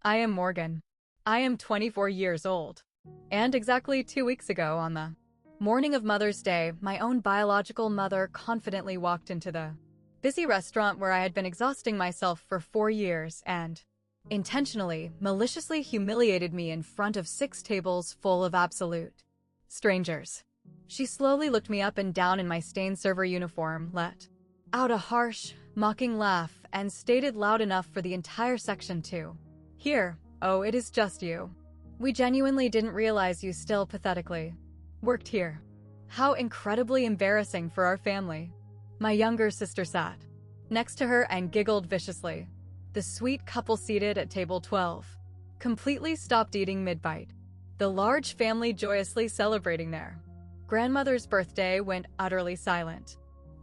I am Morgan. I am 24 years old. And exactly 2 weeks ago, on the morning of Mother's Day, my own biological mother confidently walked into the busy restaurant where I had been exhausting myself for 4 years and intentionally, maliciously humiliated me in front of 6 tables full of absolute strangers. She slowly looked me up and down in my stained server uniform, let out a harsh, mocking laugh, and stated loud enough for the entire section to hear, "Oh, it is just you. We genuinely didn't realize you still pathetically worked here." How incredibly embarrassing for our family. My younger sister sat next to her and giggled viciously. The sweet couple seated at table 12 completely stopped eating mid-bite. The large family joyously celebrating their grandmother's birthday went utterly silent.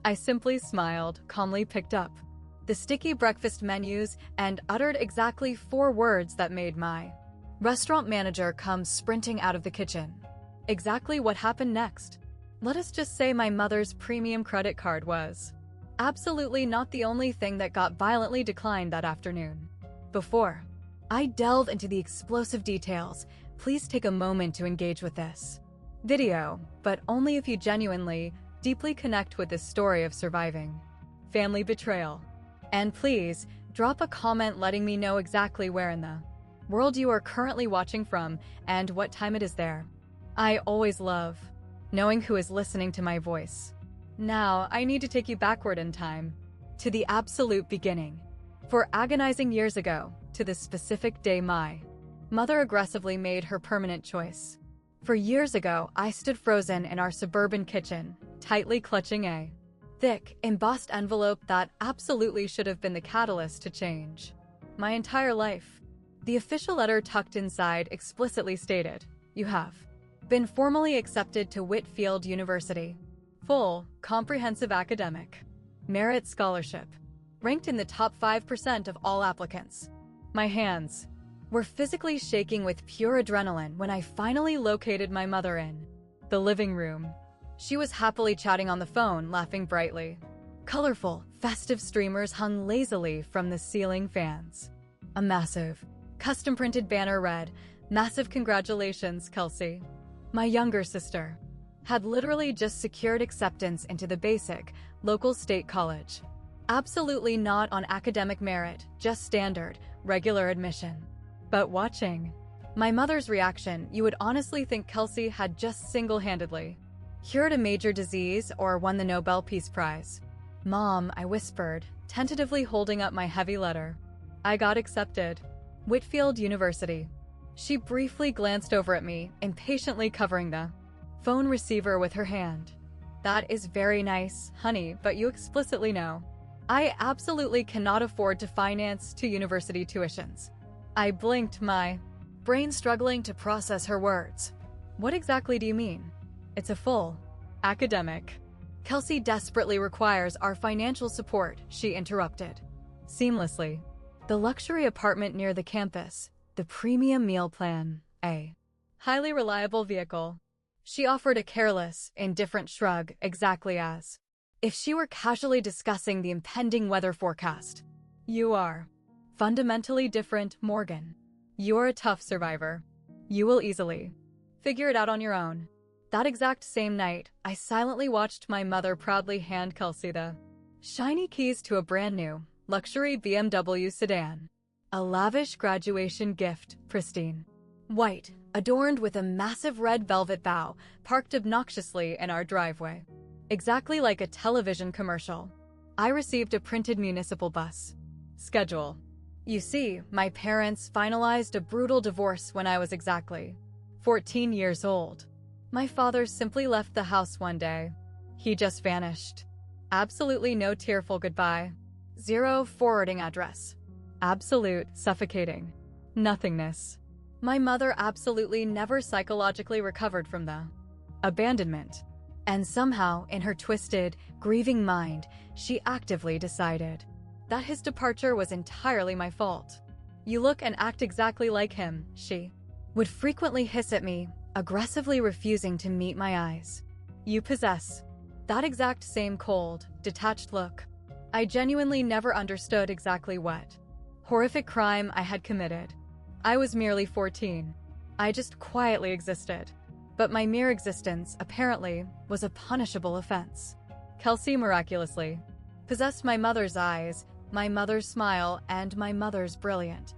I simply smiled, calmly picked up the sticky breakfast menus, and uttered exactly 4 words that made my restaurant manager come sprinting out of the kitchen. Exactly what happened next? Let us just say my mother's premium credit card was absolutely not the only thing that got violently declined that afternoon. Before I delve into the explosive details, please take a moment to engage with this video, but only if you genuinely, deeply connect with this story of surviving family betrayal. And please, drop a comment letting me know exactly where in the world you are currently watching from and what time it is there. I always love knowing who is listening to my voice. Now, I need to take you backward in time, to the absolute beginning. For agonizing years ago, to the specific day my mother aggressively made her permanent choice. For years ago, I stood frozen in our suburban kitchen, tightly clutching a thick, embossed envelope that absolutely should have been the catalyst to change my entire life. The official letter tucked inside explicitly stated, "You have been formally accepted to Whitfield University. Full, comprehensive academic merit scholarship. Ranked in the top 5% of all applicants." My hands were physically shaking with pure adrenaline when I finally located my mother in the living room. She was happily chatting on the phone, laughing brightly. Colorful, festive streamers hung lazily from the ceiling fans. A massive, custom-printed banner read, "Massive congratulations, Kelsey." My younger sister had literally just secured acceptance into the basic, local state college. Absolutely not on academic merit, just standard, regular admission. But watching my mother's reaction, you would honestly think Kelsey had just single-handedly cured a major disease or won the Nobel Peace Prize. "Mom," I whispered, tentatively holding up my heavy letter. "I got accepted. Whitfield University." She briefly glanced over at me, impatiently covering the phone receiver with her hand. "That is very nice, honey, but you explicitly know I absolutely cannot afford to finance 2 university tuitions." I blinked, my brain struggling to process her words. "What exactly do you mean?" "It's a full academic. Kelsey desperately requires our financial support," she interrupted seamlessly. "The luxury apartment near the campus, the premium meal plan, a highly reliable vehicle." She offered a careless, indifferent shrug, exactly as if she were casually discussing the impending weather forecast. "You are fundamentally different, Morgan. You're a tough survivor. You will easily figure it out on your own." That exact same night, I silently watched my mother proudly hand Kelsey the shiny keys to a brand new, luxury BMW sedan. A lavish graduation gift, pristine white, adorned with a massive red velvet bow, parked obnoxiously in our driveway. Exactly like a television commercial. I received a printed municipal bus schedule. You see, my parents finalized a brutal divorce when I was exactly 14 years old. My father simply left the house one day. He just vanished. Absolutely no tearful goodbye. Zero forwarding address. Absolute, suffocating nothingness. My mother absolutely never psychologically recovered from the abandonment. And somehow, in her twisted, grieving mind, she actively decided that his departure was entirely my fault. "You look and act exactly like him," she would frequently hiss at me, aggressively refusing to meet my eyes. "You possess that exact same cold, detached look." I genuinely never understood exactly what horrific crime I had committed. I was merely 14. I just quietly existed. But my mere existence, apparently, was a punishable offense. Kelsey miraculously possessed my mother's eyes, my mother's smile, and my mother's brilliant,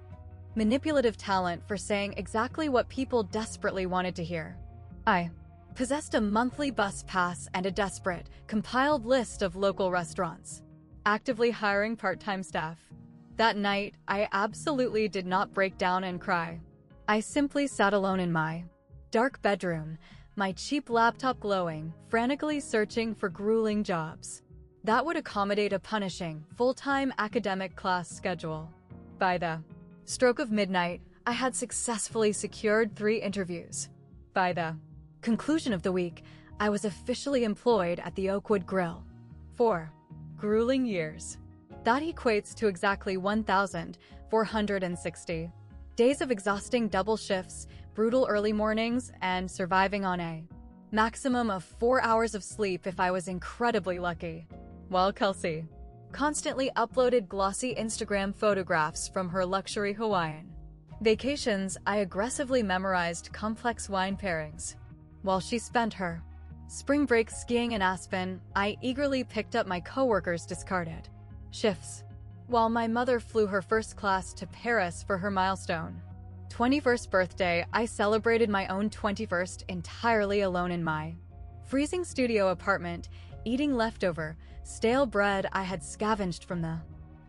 manipulative talent for saying exactly what people desperately wanted to hear. I possessed a monthly bus pass and a desperate, compiled list of local restaurants, actively hiring part-time staff. That night, I absolutely did not break down and cry. I simply sat alone in my dark bedroom, my cheap laptop glowing, frantically searching for grueling jobs that would accommodate a punishing, full-time academic class schedule. By the stroke of midnight, I had successfully secured 3 interviews. By the conclusion of the week, I was officially employed at the Oakwood Grill. 4 grueling years. That equates to exactly 1,460 days of exhausting double shifts, brutal early mornings, and surviving on a maximum of 4 hours of sleep if I was incredibly lucky. While Kelsey constantly uploaded glossy Instagram photographs from her luxury Hawaiian vacations, I aggressively memorized complex wine pairings. While she spent her spring break skiing in Aspen, I eagerly picked up my coworkers' discarded shifts. While my mother flew her first class to Paris for her milestone 21st birthday, I celebrated my own 21st entirely alone in my freezing studio apartment, eating leftover, stale bread I had scavenged from the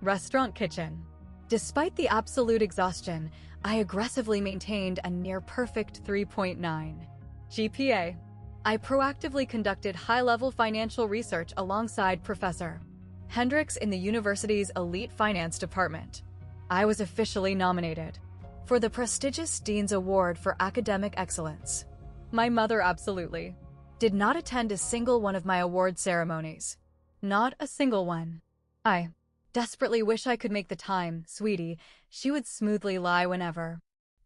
restaurant kitchen. Despite the absolute exhaustion, I aggressively maintained a near-perfect 3.9 GPA. I proactively conducted high-level financial research alongside Professor Hendricks in the university's elite finance department. I was officially nominated for the prestigious Dean's Award for Academic Excellence. My mother absolutely did not attend a single one of my award ceremonies. Not a single one. I desperately wish I could make the time, sweetie, she would smoothly lie whenever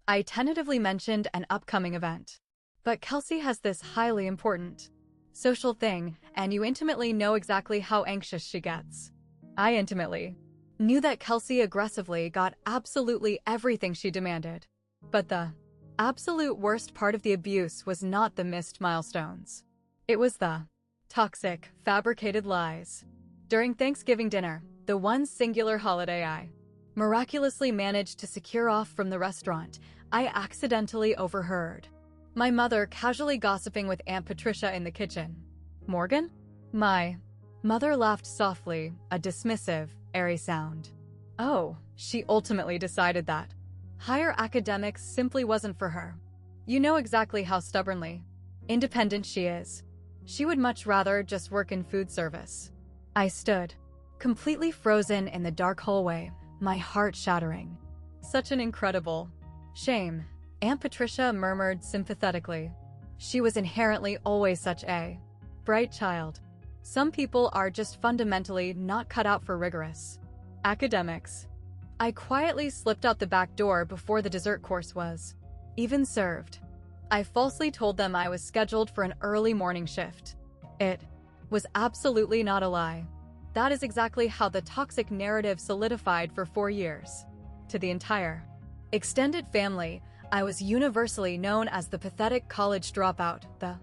I tentatively mentioned an upcoming event. But Kelsey has this highly important social thing, and you intimately know exactly how anxious she gets. I intimately knew that Kelsey aggressively got absolutely everything she demanded. But the absolute worst part of the abuse was not the missed milestones. It was the toxic, fabricated lies. During Thanksgiving dinner, the one singular holiday I miraculously managed to secure off from the restaurant, I accidentally overheard my mother casually gossiping with Aunt Patricia in the kitchen. Morgan? My mother laughed softly, a dismissive, airy sound. Oh, she ultimately decided that higher academics simply wasn't for her. You know exactly how stubbornly independent she is. She would much rather just work in food service. I stood, completely frozen in the dark hallway, my heart shattering. Such an incredible shame, Aunt Patricia murmured sympathetically. She was inherently always such a bright child. Some people are just fundamentally not cut out for rigorous academics. I quietly slipped out the back door before the dessert course was even served. I falsely told them I was scheduled for an early morning shift. It was absolutely not a lie. That is exactly how the toxic narrative solidified for 4 years. To the entire extended family, I was universally known as the pathetic college dropout, the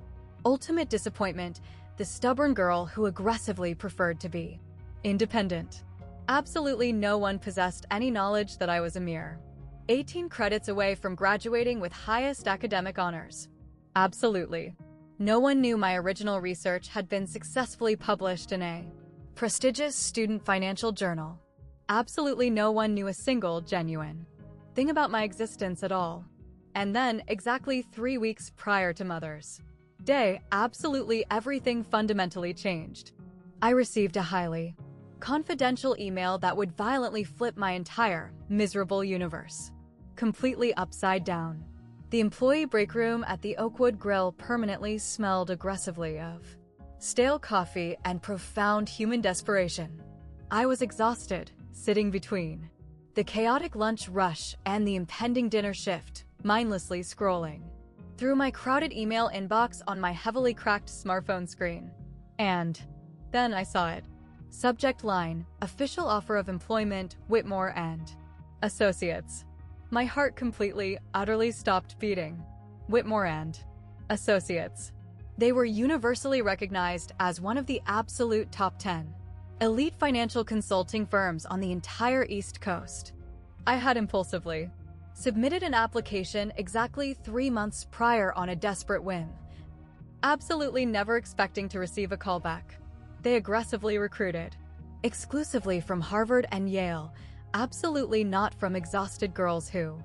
ultimate disappointment, the stubborn girl who aggressively preferred to be independent. Absolutely no one possessed any knowledge that I was a mere 18 credits away from graduating with highest academic honors. Absolutely no one knew my original research had been successfully published in a prestigious student financial journal. Absolutely no one knew a single genuine thing about my existence at all. And then, exactly 3 weeks prior to Mother's Day, absolutely everything fundamentally changed. I received a highly confidential email that would violently flip my entire miserable universe completely upside down. The employee break room at the Oakwood Grill permanently smelled aggressively of stale coffee and profound human desperation. I was exhausted, sitting between the chaotic lunch rush and the impending dinner shift, mindlessly scrolling through my crowded email inbox on my heavily cracked smartphone screen. And then I saw it. Subject line, official offer of employment, Whitmore and Associates. My heart completely, utterly stopped beating. Whitmore and Associates. They were universally recognized as one of the absolute top 10 elite financial consulting firms on the entire East Coast. I had impulsively submitted an application exactly 3 months prior on a desperate whim, absolutely never expecting to receive a callback. They aggressively recruited, exclusively from Harvard and Yale, absolutely not from exhausted girls who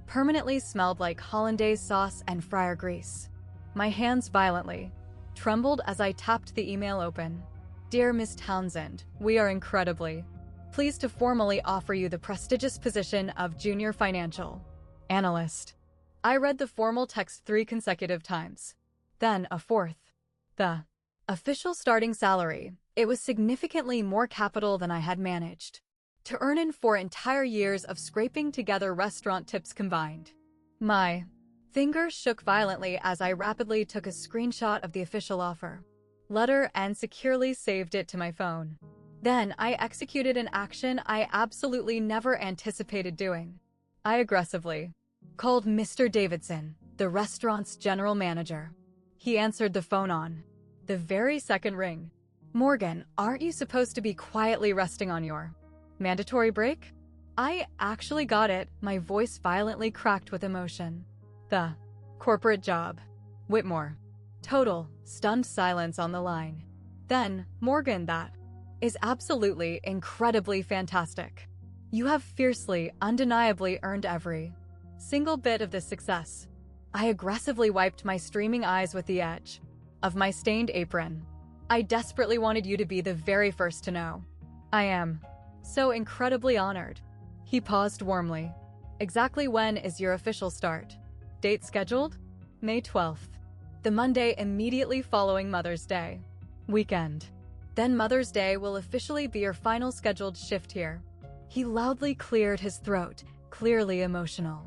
permanently smelled like hollandaise sauce and fryer grease. My hands violently trembled as I tapped the email open. Dear Miss Townsend, we are incredibly pleased to formally offer you the prestigious position of Junior Financial Analyst. I read the formal text 3 consecutive times, then a fourth. The official starting salary, it was significantly more capital than I had managed to earn in 4 entire years of scraping together restaurant tips combined. My fingers shook violently as I rapidly took a screenshot of the official offer letter and securely saved it to my phone. Then I executed an action I absolutely never anticipated doing. I aggressively called Mr. Davidson, the restaurant's general manager. He answered the phone on the very second ring. Morgan, aren't you supposed to be quietly resting on your mandatory break? I actually got it, my voice violently cracked with emotion. The corporate job. Whitmore. Total, stunned silence on the line. Then, Morgan, that is absolutely, incredibly fantastic. You have fiercely, undeniably earned every single bit of this success. I aggressively wiped my streaming eyes with the edge of my stained apron. I desperately wanted you to be the very first to know. I am so incredibly honored. He paused warmly. Exactly when is your official start date scheduled? May 12th. The Monday immediately following Mother's Day weekend. Then Mother's Day will officially be your final scheduled shift here. He loudly cleared his throat, clearly emotional.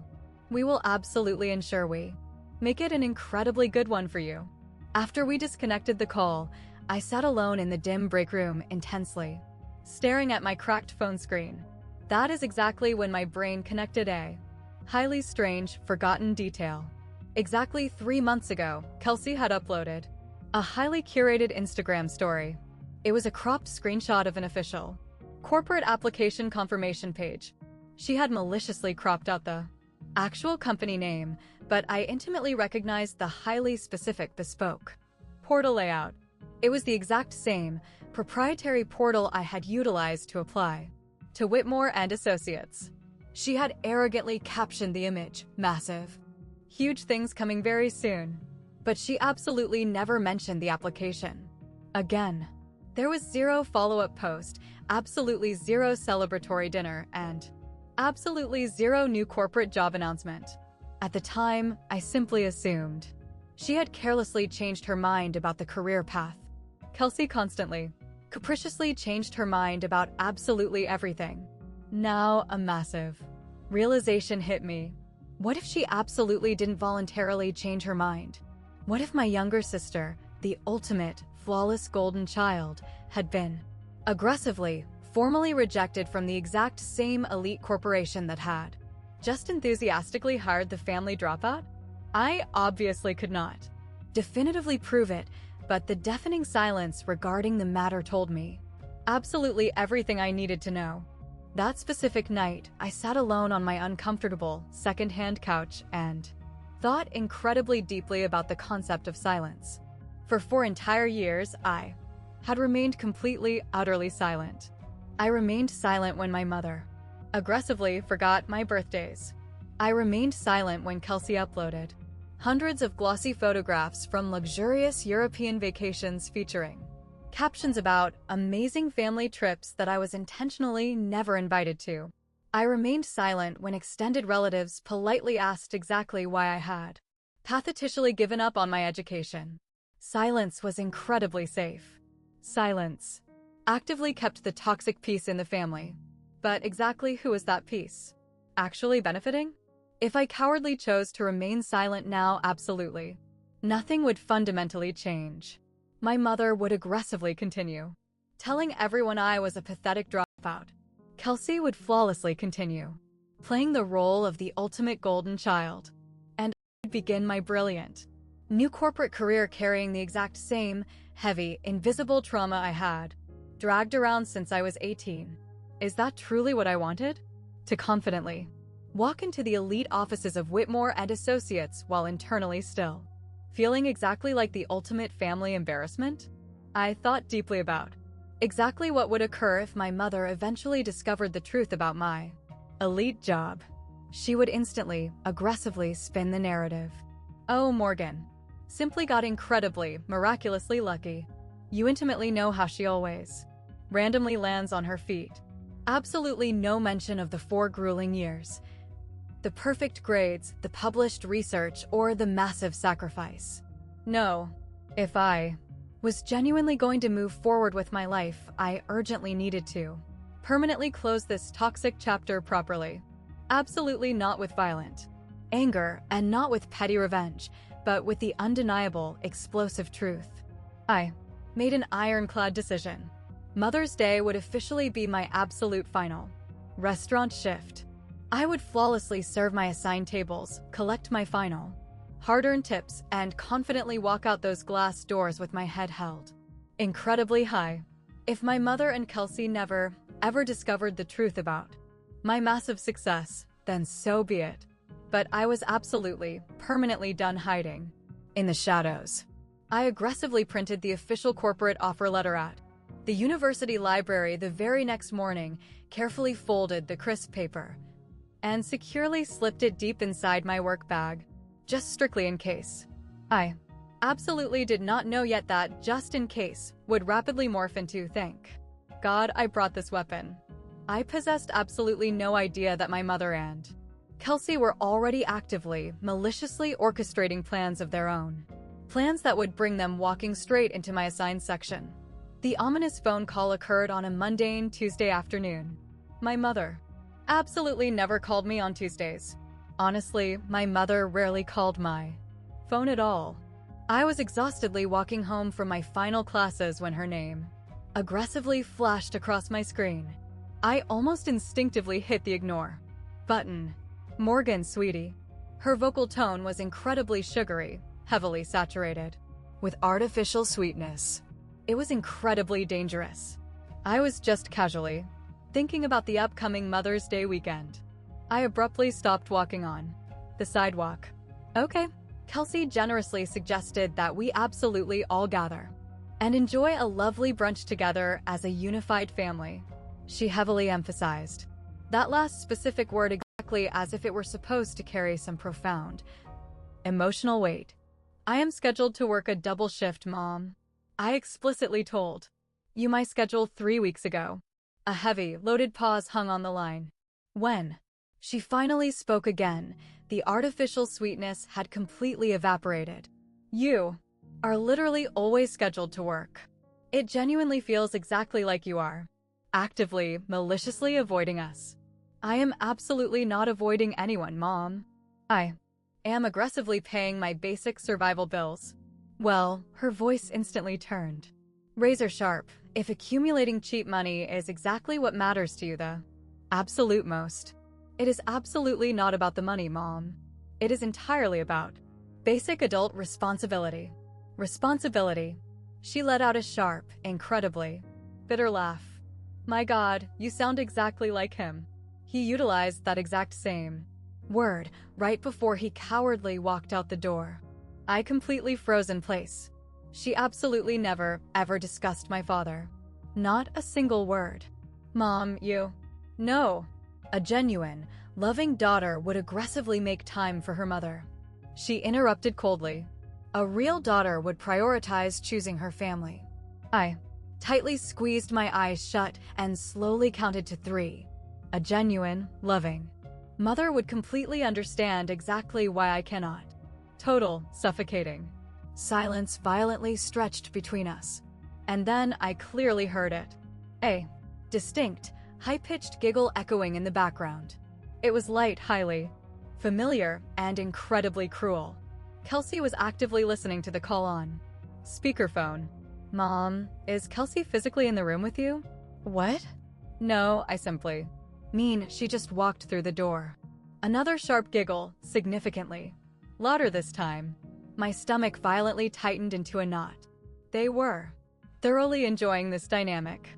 We will absolutely ensure we make it an incredibly good one for you. After we disconnected the call, I sat alone in the dim break room intensely, staring at my cracked phone screen. That is exactly when my brain connected a highly strange, forgotten detail. Exactly 3 months ago, Kelsey had uploaded a highly curated Instagram story. It was a cropped screenshot of an official corporate application confirmation page. She had maliciously cropped out the actual company name, but I intimately recognized the highly specific bespoke portal layout. It was the exact same proprietary portal I had utilized to apply to Whitmore and Associates. She had arrogantly captioned the image, massive, huge things coming very soon, but she absolutely never mentioned the application. Again, there was zero follow-up post, absolutely zero celebratory dinner, and absolutely zero new corporate job announcement. At the time, I simply assumed she had carelessly changed her mind about the career path. Kelsey constantly, capriciously changed her mind about absolutely everything. Now, a massive realization hit me. What if she absolutely didn't voluntarily change her mind? What if my younger sister, the ultimate, flawless golden child, had been aggressively, formally rejected from the exact same elite corporation that had just enthusiastically hired the family dropout? I obviously could not definitively prove it, but the deafening silence regarding the matter told me absolutely everything I needed to know. That specific night, I sat alone on my uncomfortable, second-hand couch and thought incredibly deeply about the concept of silence. For 4 entire years, I had remained completely, utterly silent. I remained silent when my mother aggressively forgot my birthdays. I remained silent when Kelsey uploaded hundreds of glossy photographs from luxurious European vacations featuring captions about amazing family trips that I was intentionally never invited to. I remained silent when extended relatives politely asked exactly why I had pathetically given up on my education. Silence was incredibly safe. Silence actively kept the toxic peace in the family. But exactly who is that peace actually benefiting? If I cowardly chose to remain silent now, absolutely nothing would fundamentally change. My mother would aggressively continue telling everyone I was a pathetic dropout. Kelsey would flawlessly continue playing the role of the ultimate golden child. And I would begin my brilliant new corporate career carrying the exact same heavy, invisible trauma I had, dragged around since I was 18. Is that truly what I wanted? To confidently walk into the elite offices of Whitmore and Associates while internally still feeling exactly like the ultimate family embarrassment? I thought deeply about exactly what would occur if my mother eventually discovered the truth about my elite job. She would instantly, aggressively spin the narrative. Oh, Morgan simply got incredibly, miraculously lucky. You intimately know how she always randomly lands on her feet. Absolutely no mention of the 4 grueling years, the perfect grades, the published research, or the massive sacrifice. No, if I was genuinely going to move forward with my life, I urgently needed to permanently close this toxic chapter properly. Absolutely not with violent anger and not with petty revenge, but with the undeniable, explosive truth. I made an ironclad decision. Mother's Day would officially be my absolute final restaurant shift. I would flawlessly serve my assigned tables, collect my final hard-earned tips, and confidently walk out those glass doors with my head held incredibly high. If my mother and Kelsey never, ever discovered the truth about my massive success, then so be it. But I was absolutely, permanently done hiding in the shadows. I aggressively printed the official corporate offer letter at the university library the very next morning, carefully folded the crisp paper, and securely slipped it deep inside my work bag, just strictly in case. I absolutely did not know yet that just in case would rapidly morph into thank God I brought this weapon. I possessed absolutely no idea that my mother and Kelsey were already actively, maliciously orchestrating plans of their own. Plans that would bring them walking straight into my assigned section. The ominous phone call occurred on a mundane Tuesday afternoon. My mother absolutely never called me on Tuesdays. Honestly, my mother rarely called my phone at all. I was exhaustedly walking home from my final classes when her name aggressively flashed across my screen. I almost instinctively hit the ignore button. Morgan, sweetie. Her vocal tone was incredibly sugary, heavily saturated with artificial sweetness. It was incredibly dangerous. I was just casually thinking about the upcoming Mother's Day weekend. I abruptly stopped walking on the sidewalk. Okay. Kelsey generously suggested that we absolutely all gather and enjoy a lovely brunch together as a unified family. She heavily emphasized that last specific word exactly as if it were supposed to carry some profound emotional weight. I am scheduled to work a double shift, Mom. I explicitly told you my schedule 3 weeks ago. A heavy, loaded pause hung on the line. When she finally spoke again, the artificial sweetness had completely evaporated. You are literally always scheduled to work. It genuinely feels exactly like you are actively, maliciously avoiding us. I am absolutely not avoiding anyone, Mom. I am aggressively paying my basic survival bills. Well, her voice instantly turned razor sharp. If accumulating cheap money is exactly what matters to you, the absolute most, it is absolutely not about the money, Mom. It is entirely about basic adult responsibility. Responsibility. She let out a sharp, incredibly bitter laugh. My God, you sound exactly like him. He utilized that exact same word right before he cowardly walked out the door. I completely froze in place. She absolutely never, ever discussed my father. Not a single word. Mom, you... No. A genuine, loving daughter would aggressively make time for her mother. She interrupted coldly. A real daughter would prioritize choosing her family. I tightly squeezed my eyes shut and slowly counted to 3. A genuine, loving mother would completely understand exactly why I cannot. Total, suffocating silence violently stretched between us. And then I clearly heard it. A distinct, high-pitched giggle echoing in the background. It was light, highly familiar, and incredibly cruel. Kelsey was actively listening to the call on speakerphone. Mom, is Kelsey physically in the room with you? What? No, I simply Mean she just walked through the door. Another sharp giggle, significantly. Louder this time. My stomach violently tightened into a knot. They were thoroughly enjoying this dynamic.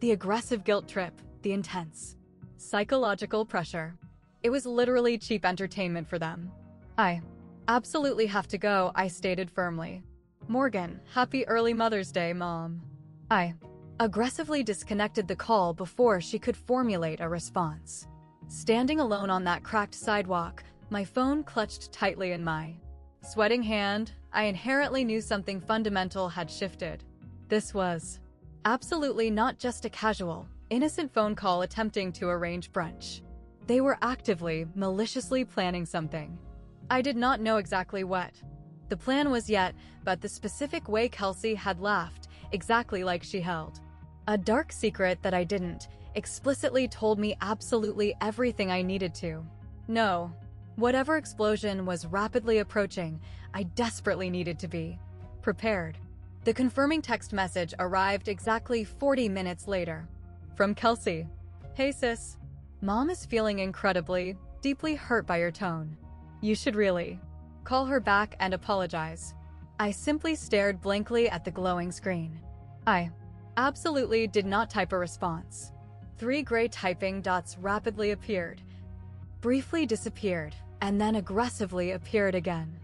The aggressive guilt trip, the intense psychological pressure. It was literally cheap entertainment for them. I absolutely have to go, I stated firmly. Morgan, happy early Mother's Day, Mom. I aggressively disconnected the call before she could formulate a response. Standing alone on that cracked sidewalk, my phone clutched tightly in my sweating hand, I inherently knew something fundamental had shifted. This was absolutely not just a casual, innocent phone call attempting to arrange brunch. They were actively, maliciously planning something. I did not know exactly what the plan was yet, but the specific way Kelsey had laughed, exactly like she held a dark secret that I didn't, explicitly told me absolutely everything I needed to know. Whatever explosion was rapidly approaching, I desperately needed to be prepared. The confirming text message arrived exactly 40 minutes later. From Kelsey. Hey sis. Mom is feeling incredibly, deeply hurt by your tone. You should really call her back and apologize. I simply stared blankly at the glowing screen. I absolutely did not type a response. 3 gray typing dots rapidly appeared, briefly disappeared, and then aggressively appeared again.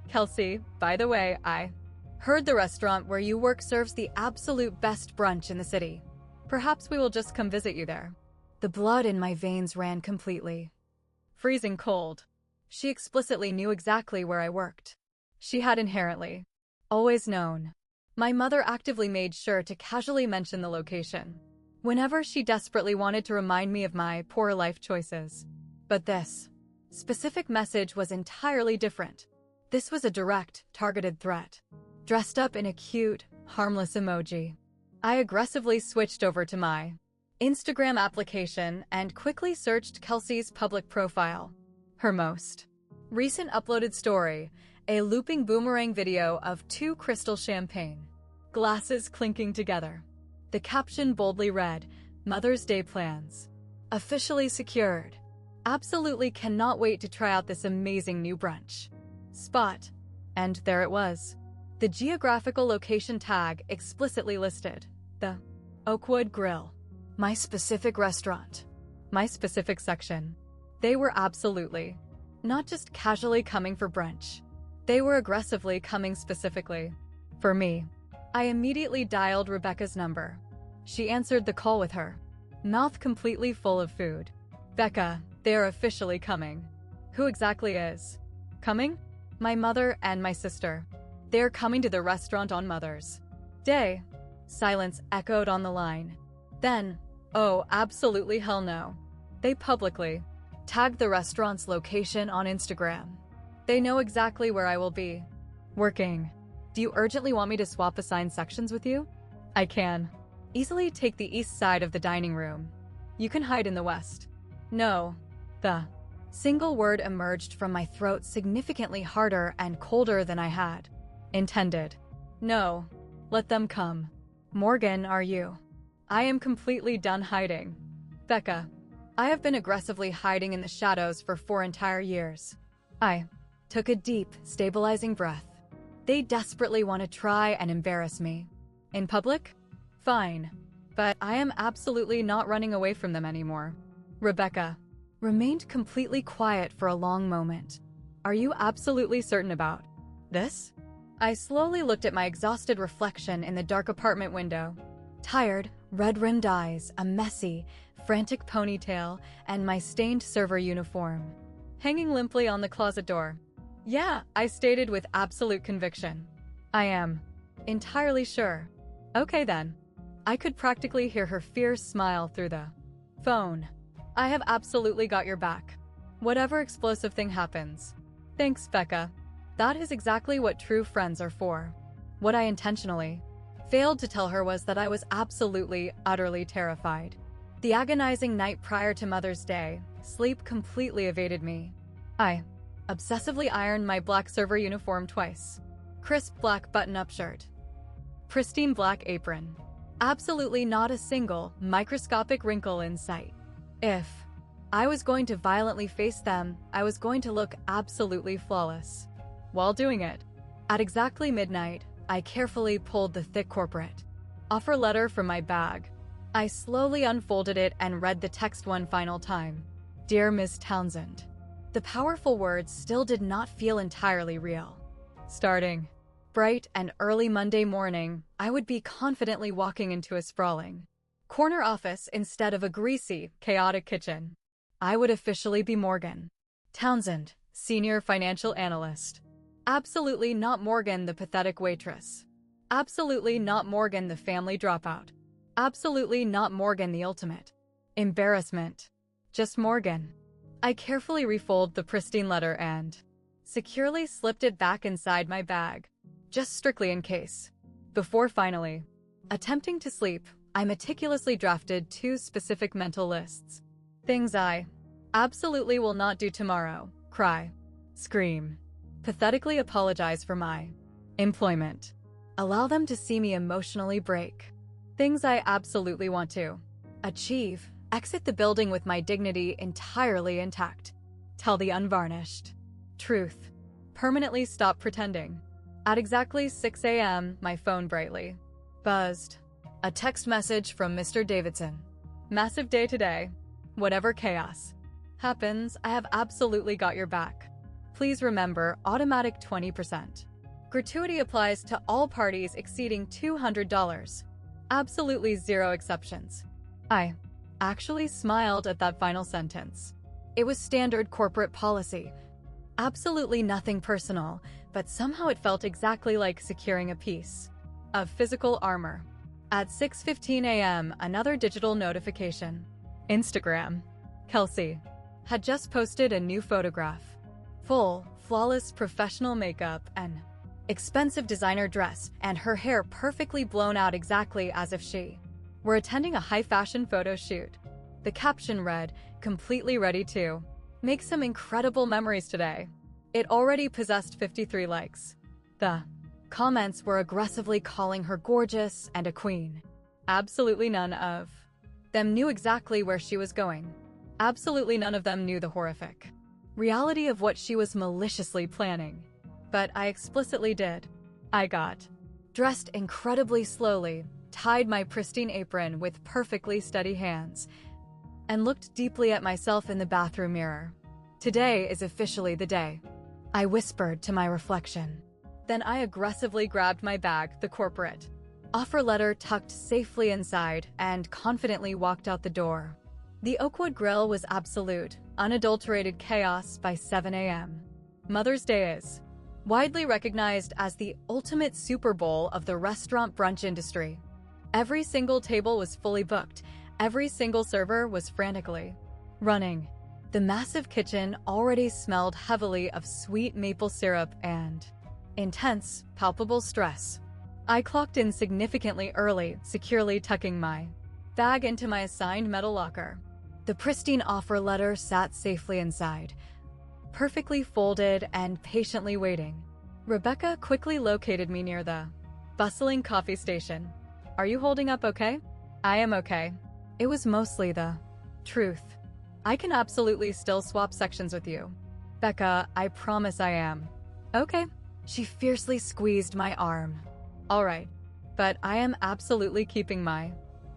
Kelsey, by the way, I heard the restaurant where you work serves the absolute best brunch in the city. Perhaps we will just come visit you there. The blood in my veins ran completely freezing cold. She explicitly knew exactly where I worked. She had inherently always known. My mother actively made sure to casually mention the location whenever she desperately wanted to remind me of my poor life choices. But this specific message was entirely different. This was a direct, targeted threat, dressed up in a cute, harmless emoji. I aggressively switched over to my Instagram application and quickly searched Kelsey's public profile. Her most recent uploaded story, a looping boomerang video of 2 crystal champagne glasses clinking together. The caption boldly read, Mother's Day plans officially secured. Absolutely cannot wait to try out this amazing new brunch spot. And there it was. The geographical location tag explicitly listed. The Oakwood Grill. My specific restaurant. My specific section. They were absolutely not just casually coming for brunch. They were aggressively coming specifically for me. I immediately dialed Rebecca's number. She answered the call with her mouth completely full of food. Becca, they're officially coming. Who exactly is coming? My mother and my sister. They're coming to the restaurant on Mother's Day. Silence echoed on the line. Then, oh, absolutely hell no. They publicly tagged the restaurant's location on Instagram. They know exactly where I will be working. Do you urgently want me to swap assigned sections with you? I can easily take the east side of the dining room. You can hide in the west. No. The single word emerged from my throat significantly harder and colder than I had intended. No. Let them come. Morgan, are you? I am completely done hiding. Becca, I have been aggressively hiding in the shadows for 4 entire years. I took a deep, stabilizing breath. They desperately want to try and embarrass me. In public? Fine. But I am absolutely not running away from them anymore. Rebecca remained completely quiet for a long moment. Are you absolutely certain about this? I slowly looked at my exhausted reflection in the dark apartment window. Tired, red-rimmed eyes, a messy, frantic ponytail, and my stained server uniform hanging limply on the closet door. Yeah, I stated with absolute conviction. I am entirely sure. Okay then. I could practically hear her fierce smile through the phone. I have absolutely got your back. Whatever explosive thing happens. Thanks, Becca. That is exactly what true friends are for. What I intentionally failed to tell her was that I was absolutely, utterly terrified. The agonizing night prior to Mother's Day, sleep completely evaded me. I obsessively ironed my black server uniform twice. Crisp black button-up shirt. Pristine black apron. Absolutely not a single, microscopic wrinkle in sight. If I was going to violently face them. I was going to look absolutely flawless. While doing it, at exactly midnight, I carefully pulled the thick corporate offer letter from my bag. I slowly unfolded it and read the text one final time. Dear Miss Townsend. The powerful words still did not feel entirely real. Starting bright and early Monday morning, I would be confidently walking into a sprawling corner office instead of a greasy, chaotic kitchen. I would officially be Morgan Townsend, Senior Financial Analyst. Absolutely not Morgan the pathetic waitress. Absolutely not Morgan the family dropout. Absolutely not Morgan the ultimate embarrassment. Just Morgan. I carefully refolded the pristine letter and securely slipped it back inside my bag, just strictly in case. Before finally attempting to sleep, I meticulously drafted 2 specific mental lists. Things I absolutely will not do tomorrow. Cry. Scream. Pathetically apologize for my employment. Allow them to see me emotionally break. Things I absolutely want to achieve. Exit the building with my dignity entirely intact. Tell the unvarnished truth. Permanently stop pretending. At exactly 6 a.m., my phone brightly buzzed. A text message from Mr. Davidson. Massive day today. Whatever chaos happens, I have absolutely got your back. Please remember, automatic 20%. Gratuity applies to all parties exceeding $200. Absolutely zero exceptions. I actually smiled at that final sentence. It was standard corporate policy. Absolutely nothing personal, but somehow it felt exactly like securing a piece of physical armor. At 6:15 a.m., another digital notification. Instagram. Kelsey had just posted a new photograph. Full, flawless professional makeup, an expensive designer dress, and her hair perfectly blown out exactly as if she were attending a high-fashion photo shoot. The caption read, completely ready to make some incredible memories today. It already possessed 53 likes. The comments were aggressively calling her gorgeous and a queen. Absolutely none of them knew exactly where she was going. Absolutely none of them knew the horrific reality of what she was maliciously planning. But I explicitly did. I got dressed incredibly slowly, tied my pristine apron with perfectly steady hands, and looked deeply at myself in the bathroom mirror. Today is officially the day, I whispered to my reflection. Then I aggressively grabbed my bag, the corporate offer letter tucked safely inside, and confidently walked out the door. The Oakwood Grill was absolute, unadulterated chaos by 7 a.m. Mother's Day is widely recognized as the ultimate Super Bowl of the restaurant brunch industry. Every single table was fully booked. Every single server was frantically running. The massive kitchen already smelled heavily of sweet maple syrup and intense, palpable stress. I clocked in significantly early, securely tucking my bag into my assigned metal locker. The pristine offer letter sat safely inside, perfectly folded and patiently waiting. Rebecca quickly located me near the bustling coffee station. Are you holding up okay? I am okay. It was mostly the truth. I can absolutely still swap sections with you. Becca, I promise I am. Okay. She fiercely squeezed my arm. All right. But I am absolutely keeping my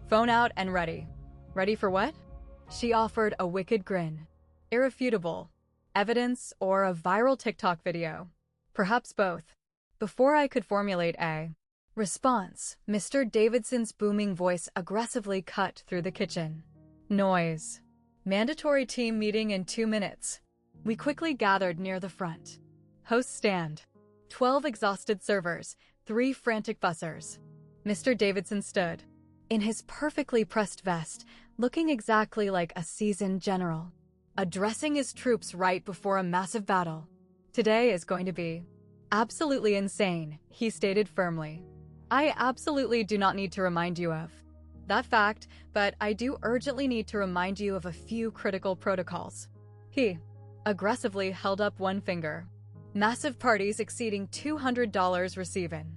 phone out and ready. Ready for what? She offered a wicked grin. Irrefutable evidence or a viral TikTok video. Perhaps both. Before I could formulate a response, Mr. Davidson's booming voice aggressively cut through the kitchen noise. Mandatory team meeting in 2 minutes. We quickly gathered near the front host stand. 12 exhausted servers, 3 frantic bussers. Mr. Davidson stood in his perfectly pressed vest, looking exactly like a seasoned general, addressing his troops right before a massive battle. Today is going to be absolutely insane, he stated firmly. I absolutely do not need to remind you of that fact, but I do urgently need to remind you of a few critical protocols. He aggressively held up one finger. Massive parties exceeding $200 receive an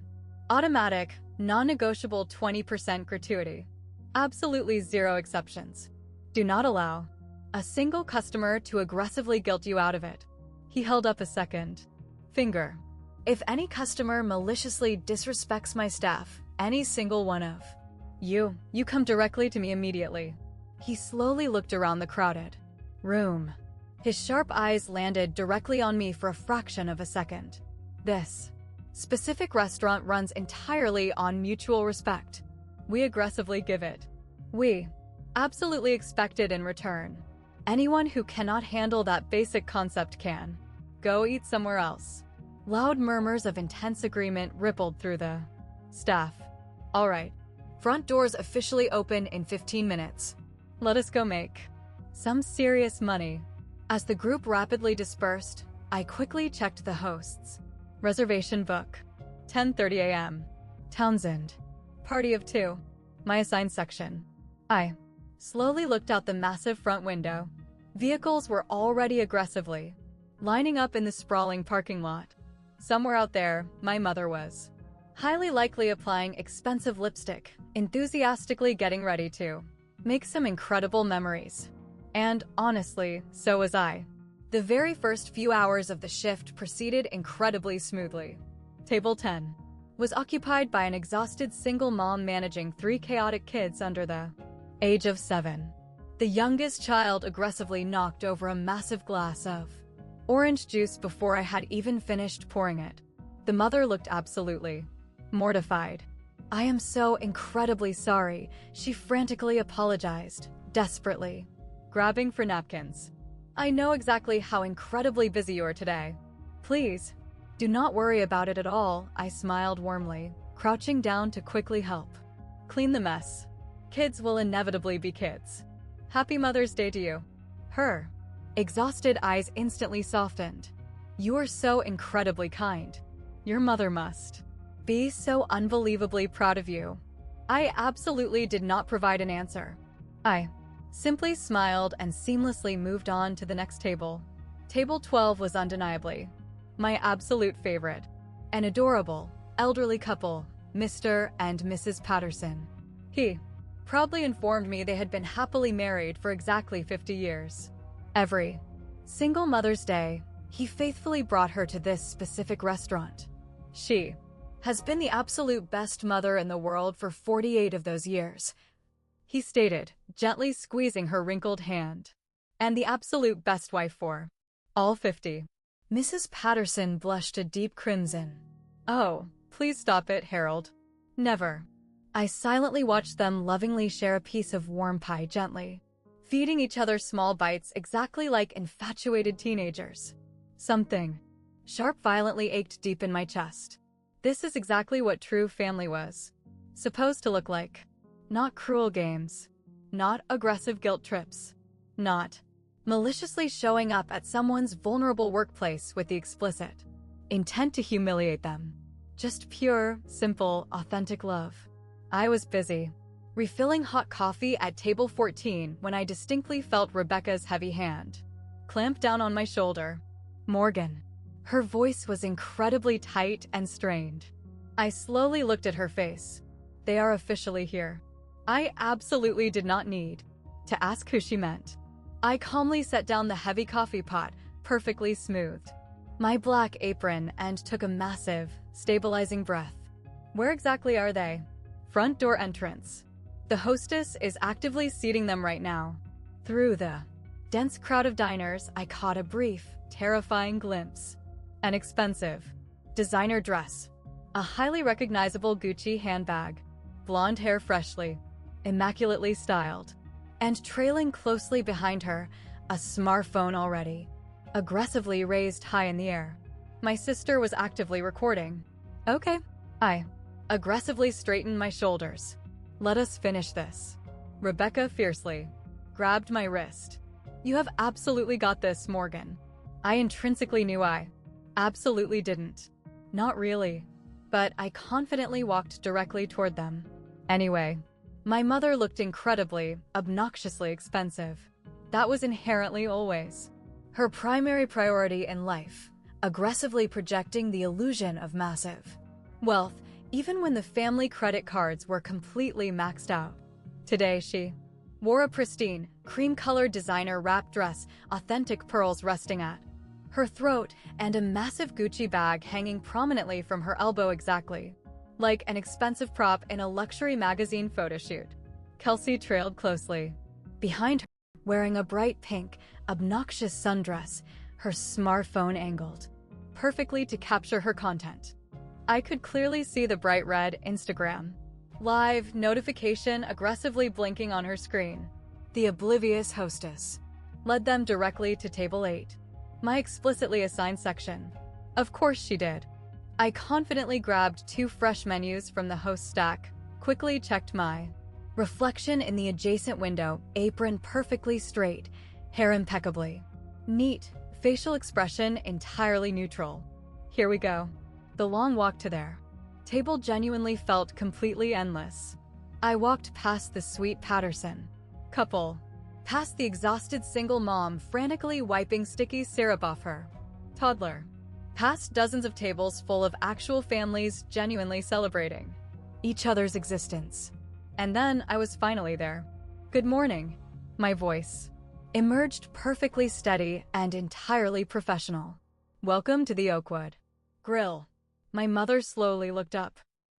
automatic, non-negotiable 20% gratuity. Absolutely zero exceptions. Do not allow A single customer to aggressively guilt you out of it. He held up a second finger. If any customer maliciously disrespects my staff, any single one of you come directly to me immediately. He slowly looked around the crowded room. His sharp eyes landed directly on me for a fraction of a second. This specific restaurant runs entirely on mutual respect. We aggressively give it. We absolutely expect it in return. Anyone who cannot handle that basic concept can go eat somewhere else. Loud murmurs of intense agreement rippled through the staff. All right. Front doors officially open in 15 minutes. Let us go make some serious money. As the group rapidly dispersed, I quickly checked the host's reservation book. 10:30 a.m. Townsend. Party of 2. My assigned section. I slowly looked out the massive front window. Vehicles were already aggressively lining up in the sprawling parking lot. Somewhere out there, my mother was highly likely applying expensive lipstick, enthusiastically getting ready to make some incredible memories. And honestly, so was I. The very first few hours of the shift proceeded incredibly smoothly. Table 10 was occupied by an exhausted single mom managing 3 chaotic kids under the age of 7. The youngest child aggressively knocked over a massive glass of orange juice before I had even finished pouring it. The mother looked absolutely mortified. I am so incredibly sorry, she frantically apologized, desperately grabbing for napkins. I know exactly how incredibly busy you are today. Please, do not worry about it at all, I smiled warmly, crouching down to quickly help clean the mess. Kids will inevitably be kids. Happy Mother's Day to you. Her exhausted eyes instantly softened. You are so incredibly kind. Your mother must be so unbelievably proud of you. I absolutely did not provide an answer. I simply smiled and seamlessly moved on to the next table. Table 12 was undeniably my absolute favorite. An adorable, elderly couple, Mr. and Mrs. Patterson. He proudly informed me they had been happily married for exactly 50 years. Every single Mother's Day, he faithfully brought her to this specific restaurant. She has been the absolute best mother in the world for 48 of those years, he stated, gently squeezing her wrinkled hand. And the absolute best wife for all 50. Mrs. Patterson blushed a deep crimson. Oh, please stop it, Harold. Never. I silently watched them lovingly share a piece of warm pie gently, feeding each other small bites exactly like infatuated teenagers. Something sharp violently ached deep in my chest. This is exactly what true family was supposed to look like. Not cruel games. Not aggressive guilt trips. Not maliciously showing up at someone's vulnerable workplace with the explicit intent to humiliate them. Just pure, simple, authentic love. I was busy refilling hot coffee at table 14 when I distinctly felt Rebecca's heavy hand clamp down on my shoulder. Morgan. Her voice was incredibly tight and strained. I slowly looked at her face. They are officially here. I absolutely did not need to ask who she meant. I calmly set down the heavy coffee pot, perfectly smoothed my black apron, and took a massive, stabilizing breath. Where exactly are they? Front door entrance. The hostess is actively seating them right now. Through the dense crowd of diners, I caught a brief, terrifying glimpse. An expensive designer dress, a highly recognizable Gucci handbag, blonde hair freshly, immaculately styled, and trailing closely behind her, a smartphone already aggressively raised high in the air. My sister was actively recording. Okay. I aggressively straightened my shoulders. Let us finish this. Rebecca fiercely grabbed my wrist. You have absolutely got this, Morgan. I intrinsically knew I absolutely didn't. Not really. But I confidently walked directly toward them. Anyway, my mother looked incredibly, obnoxiously expensive. That was inherently always her primary priority in life, aggressively projecting the illusion of massive wealth, even when the family credit cards were completely maxed out. Today she Wore a pristine, cream-colored designer wrap dress, authentic pearls resting at her throat, and a massive Gucci bag hanging prominently from her elbow exactly like an expensive prop in a luxury magazine photo shoot. Kelsey trailed closely behind her, wearing a bright pink, obnoxious sundress, her smartphone angled perfectly to capture her content. I could clearly see the bright red Instagram Live notification aggressively blinking on her screen. The oblivious hostess led them directly to table 8, my explicitly assigned section. Of course she did. I confidently grabbed 2 fresh menus from the host stack, quickly checked my reflection in the adjacent window, apron perfectly straight, hair impeccably neat, facial expression entirely neutral. Here we go. The long walk to their table genuinely felt completely endless. I walked past the sweet Patterson couple, past the exhausted single mom frantically wiping sticky syrup off her toddler, past dozens of tables full of actual families genuinely celebrating each other's existence. And then I was finally there. Good morning. My voice emerged perfectly steady and entirely professional. Welcome to the Oakwood Grill. My mother slowly looked up.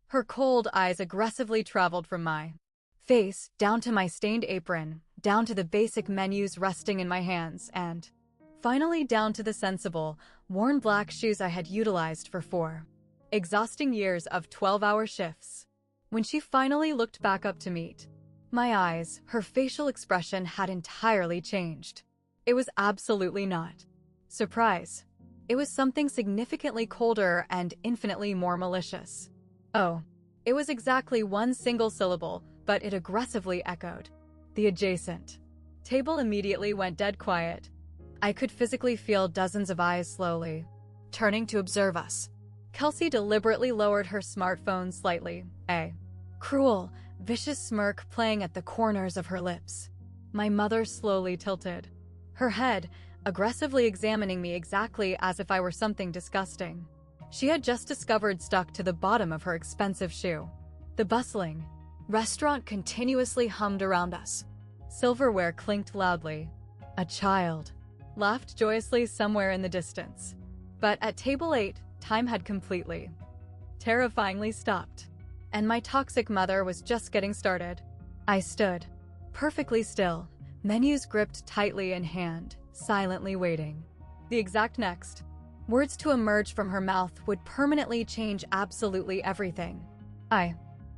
Her cold eyes aggressively traveled from my face down to my stained apron, down to the basic menus resting in my hands, and finally down to the sensible, worn black shoes I had utilized for 4 exhausting years of 12-hour shifts. When she finally looked back up to meet my eyes, her facial expression had entirely changed. It was absolutely not surprise. It was something significantly colder and infinitely more malicious. Oh, it was exactly one single syllable, but it aggressively echoed. The adjacent table immediately went dead quiet. I could physically feel dozens of eyes slowly turning to observe us. Kelsey deliberately lowered her smartphone slightly, a cruel, vicious smirk playing at the corners of her lips. My mother slowly tilted her head, aggressively examining me exactly as if I were something disgusting she had just discovered stuck to the bottom of her expensive shoe. The bustling restaurant continuously hummed around us. Silverware clinked loudly. A child laughed joyously somewhere in the distance. But at table 8, time had completely, terrifyingly stopped. And my toxic mother was just getting started. I stood perfectly still, menus gripped tightly in hand, silently waiting. The exact next words to emerge from her mouth would permanently change absolutely everything. I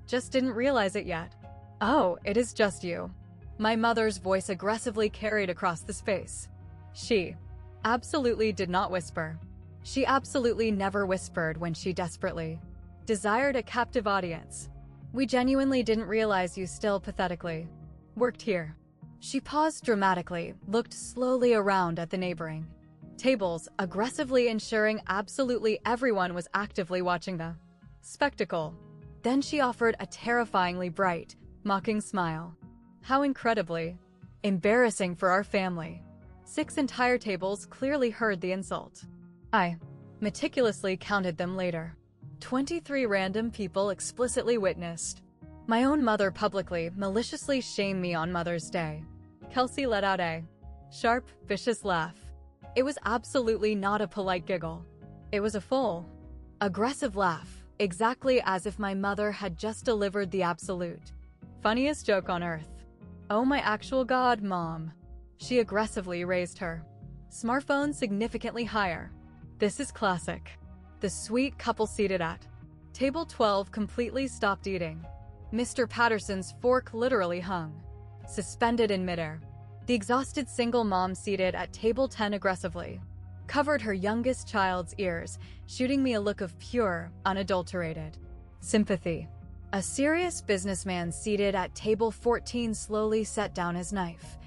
just didn't realize it yet. Oh, it is just you. My mother's voice aggressively carried across the space. She absolutely did not whisper. She absolutely never whispered when she desperately desired a captive audience. We genuinely didn't realize you still pathetically worked here. She paused dramatically, looked slowly around at the neighboring tables, aggressively ensuring absolutely everyone was actively watching the spectacle. Then she offered a terrifyingly bright, mocking smile. How incredibly embarrassing for our family. 6 entire tables clearly heard the insult. I meticulously counted them later. 23 random people explicitly witnessed my own mother publicly, maliciously shame me on Mother's Day. Kelsey let out a sharp, vicious laugh. It was absolutely not a polite giggle. It was a full, aggressive laugh, exactly as if my mother had just delivered the absolute funniest joke on earth. Oh my actual god, Mom. She aggressively raised her smartphone significantly higher. This is classic. The sweet couple seated at table 12 completely stopped eating. Mr. Patterson's fork literally hung suspended in midair. The exhausted single mom seated at table 10 aggressively covered her youngest child's ears, shooting me a look of pure, unadulterated sympathy. A serious businessman seated at table 14 slowly set down his knife,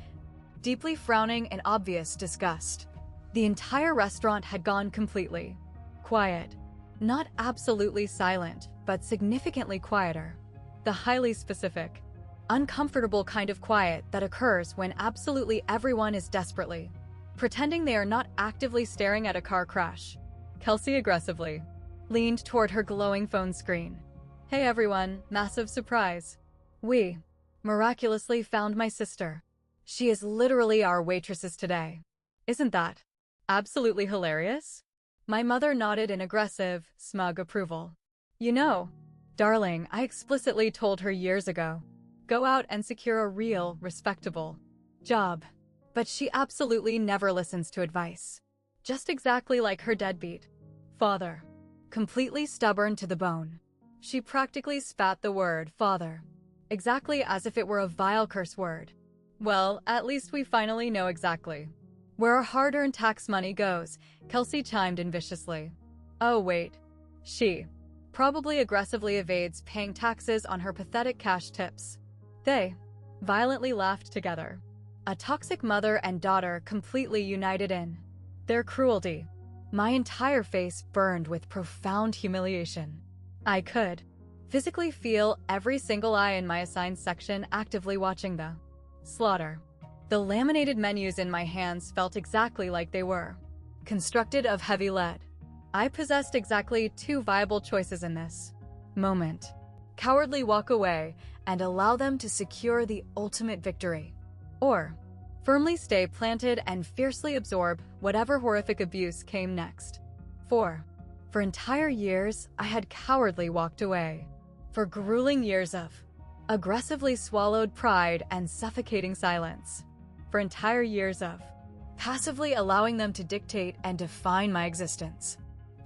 deeply frowning in obvious disgust. The entire restaurant had gone completely quiet. Not absolutely silent, but significantly quieter. The highly specific, uncomfortable kind of quiet that occurs when absolutely everyone is desperately pretending they are not actively staring at a car crash. Kelsey aggressively leaned toward her glowing phone screen. Hey everyone, massive surprise. We Miraculously found my sister. She is literally our waitresses today. Isn't that absolutely hilarious? My mother nodded in aggressive, smug approval. You know, darling, I explicitly told her years ago, go out and secure a real, respectable job. But she absolutely never listens to advice. Just exactly like her deadbeat father. Completely stubborn to the bone. She practically spat the word father. Exactly as if it were a vile curse word. Well, at least we finally know exactly where our hard-earned tax money goes, Kelsey chimed in viciously. Oh wait. She probably aggressively evades paying taxes on her pathetic cash tips. They violently laughed together. A toxic mother and daughter completely united in their cruelty. My entire face burned with profound humiliation. I could physically feel every single eye in my assigned section actively watching the slaughter. The laminated menus in my hands felt exactly like they were constructed of heavy lead. I possessed exactly two viable choices in this moment. Cowardly walk away and allow them to secure the ultimate victory. Or firmly stay planted and fiercely absorb whatever horrific abuse came next. For entire years, I had cowardly walked away. For grueling years of aggressively swallowed pride and suffocating silence. For entire years of passively allowing them to dictate and define my existence.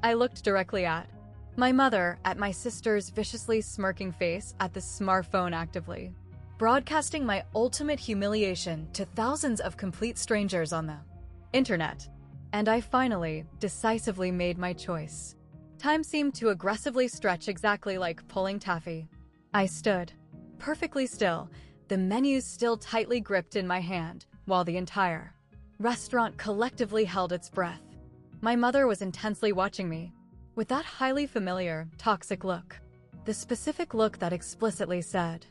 I looked directly at my mother, at my sister's viciously smirking face, at the smartphone actively broadcasting my ultimate humiliation to thousands of complete strangers on the internet. And I finally, decisively made my choice. Time seemed to aggressively stretch exactly like pulling taffy. I stood perfectly still, the menus still tightly gripped in my hand, while the entire restaurant collectively held its breath. My mother was intensely watching me, with that highly familiar, toxic look. The specific look that explicitly said,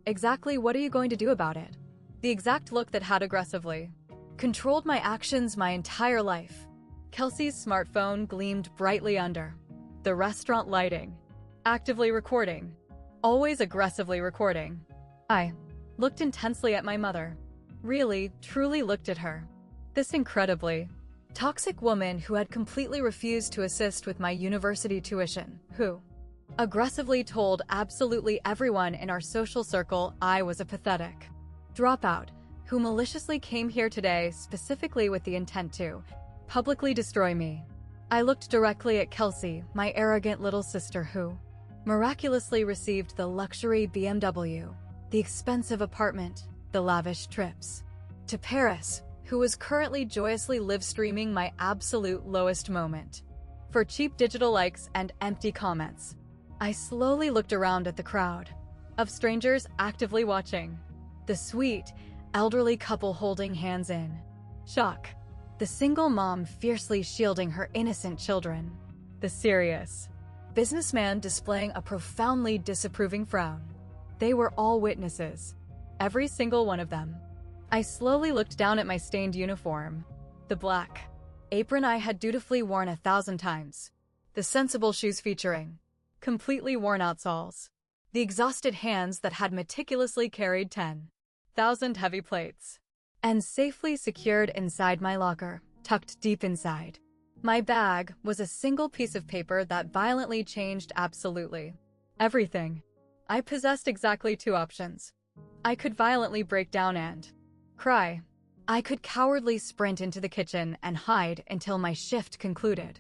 exactly what are you going to do about it? The exact look that had aggressively controlled my actions my entire life. Kelsey's smartphone gleamed brightly under the restaurant lighting. Actively recording. Always aggressively recording. I looked intensely at my mother. Really, truly looked at her. This incredibly toxic woman who had completely refused to assist with my university tuition, who aggressively told absolutely everyone in our social circle I was a pathetic dropout, who maliciously came here today specifically with the intent to publicly destroy me. I looked directly at Kelsey, my arrogant little sister who miraculously received the luxury BMW, the expensive apartment, the lavish trips to Paris, who was currently joyously live-streaming my absolute lowest moment for cheap digital likes and empty comments. I slowly looked around at the crowd of strangers actively watching. The sweet, elderly couple holding hands in shock. The single mom fiercely shielding her innocent children. The serious businessman displaying a profoundly disapproving frown. They were all witnesses. Every single one of them. I slowly looked down at my stained uniform. The black apron I had dutifully worn 1,000 times. The sensible shoes featuring completely worn-out soles. The exhausted hands that had meticulously carried 10,000 heavy plates. And safely secured inside my locker, tucked deep inside. My bag was a single piece of paper that violently changed absolutely everything. I possessed exactly two options. I could violently break down and cry. I could cowardly sprint into the kitchen and hide until my shift concluded.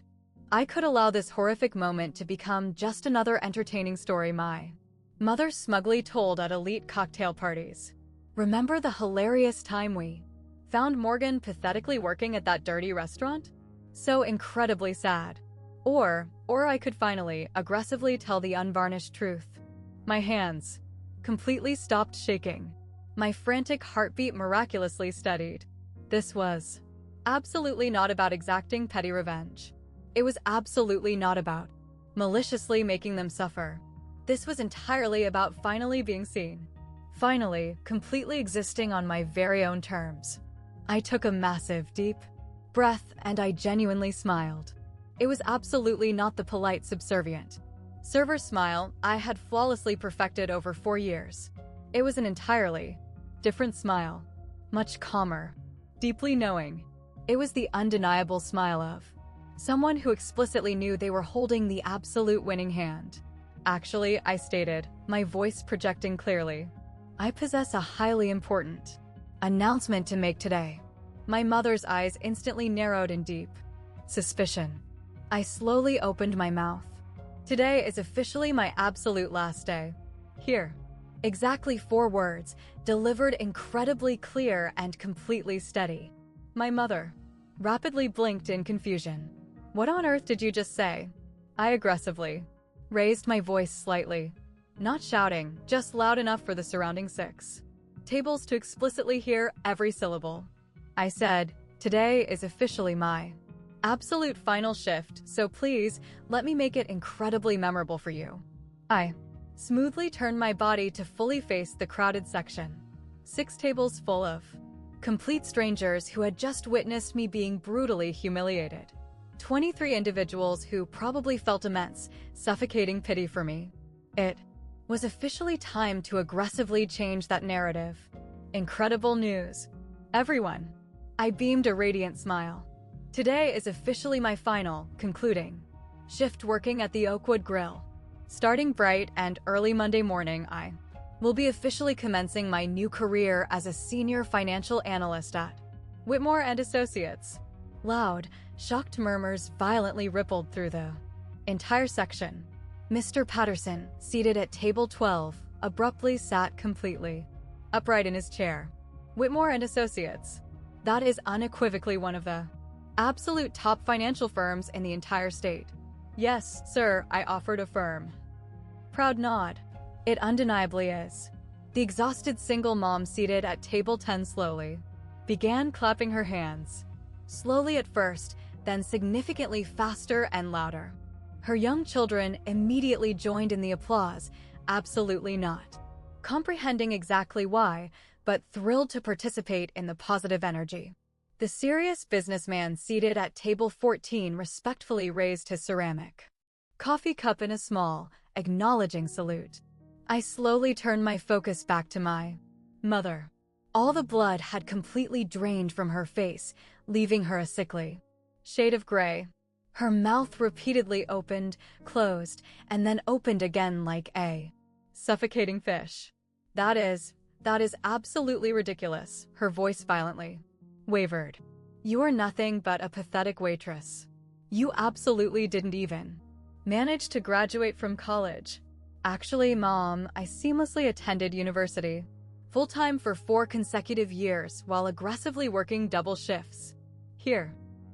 I could allow this horrific moment to become just another entertaining story my mother smugly told at elite cocktail parties. Remember the hilarious time we found Morgan pathetically working at that dirty restaurant? So incredibly sad. Or I could finally, aggressively tell the unvarnished truth. My hands completely stopped shaking. My frantic heartbeat miraculously steadied. This was absolutely not about exacting petty revenge. It was absolutely not about maliciously making them suffer. This was entirely about finally being seen. Finally, completely existing on my very own terms. I took a massive, deep breath and I genuinely smiled. It was absolutely not the polite, subservient server smile I had flawlessly perfected over 4 years. It was an entirely different smile, much calmer, deeply knowing. It was the undeniable smile of someone who explicitly knew they were holding the absolute winning hand. Actually, I stated, my voice projecting clearly, I possess a highly important announcement to make today. My mother's eyes instantly narrowed in deep suspicion. I slowly opened my mouth. Today is officially my absolute last day. Here. Exactly 4 words, delivered incredibly clear and completely steady. My mother rapidly blinked in confusion. What on earth did you just say? I aggressively raised my voice slightly. Not shouting, just loud enough for the surrounding 6 tables to explicitly hear every syllable. I said, today is officially my absolute final shift, so please let me make it incredibly memorable for you. I smoothly turned my body to fully face the crowded section. 6 tables full of complete strangers who had just witnessed me being brutally humiliated. 23 individuals who probably felt immense, suffocating pity for me. It was officially time to aggressively change that narrative. Incredible news. Everyone. I beamed a radiant smile. Today is officially my final, concluding shift working at the Oakwood Grill. Starting bright and early Monday morning, I will be officially commencing my new career as a senior financial analyst at Whitmore and Associates. Loud, shocked murmurs violently rippled through the entire section. Mr. Patterson, seated at table 12, abruptly sat completely upright in his chair. Whitmore and Associates. That is unequivocally one of the absolute top financial firms in the entire state. Yes, sir, I offered a firm proud nod. It undeniably is. The exhausted single mom seated at table 10 slowly began clapping her hands. Slowly at first, then significantly faster and louder. Her young children immediately joined in the applause, absolutely not comprehending exactly why, but thrilled to participate in the positive energy. The serious businessman seated at table 14 respectfully raised his ceramic coffee cup in a small, acknowledging salute. I slowly turned my focus back to my mother. All the blood had completely drained from her face, leaving her a sickly shade of gray. Her mouth repeatedly opened, closed, and then opened again like a suffocating fish. That is absolutely ridiculous, her voice violently wavered. You are nothing but a pathetic waitress. You absolutely didn't even manage to graduate from college. Actually, Mom, I seamlessly attended university, full-time for 4 consecutive years while aggressively working double shifts. Here,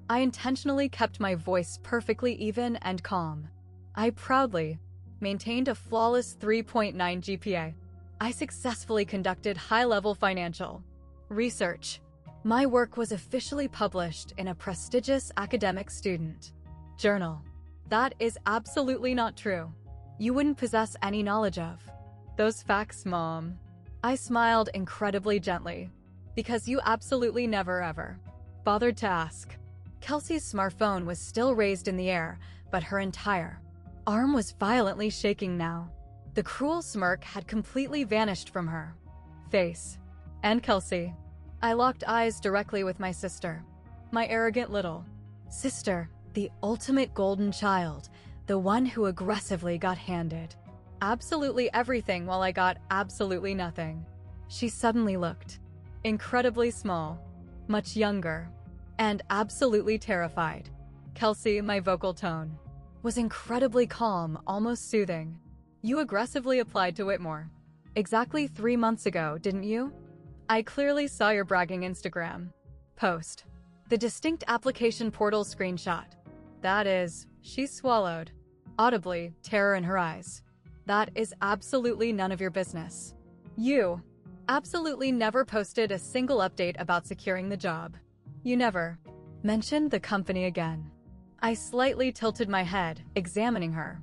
I intentionally kept my voice perfectly even and calm. I proudly maintained a flawless 3.9 GPA. I successfully conducted high-level financial research. My work was officially published in a prestigious academic student journal. That is absolutely not true. You wouldn't possess any knowledge of those facts, Mom. I smiled incredibly gently, because you absolutely never ever bothered to ask. Kelsey's smartphone was still raised in the air, but her entire arm was violently shaking now. The cruel smirk had completely vanished from her face. And Kelsey. I locked eyes directly with my sister. My arrogant little sister, the ultimate golden child, the one who aggressively got handed absolutely everything while I got absolutely nothing. She suddenly looked incredibly small, much younger, and absolutely terrified. Kelsey, my vocal tone was incredibly calm, almost soothing. You aggressively applied to Whitmore exactly 3 months ago, didn't you? I clearly saw your bragging Instagram post. The distinct application portal screenshot. That is, she swallowed audibly, terror in her eyes. That is absolutely none of your business. You absolutely never posted a single update about securing the job. You never mentioned the company again. I slightly tilted my head, examining her.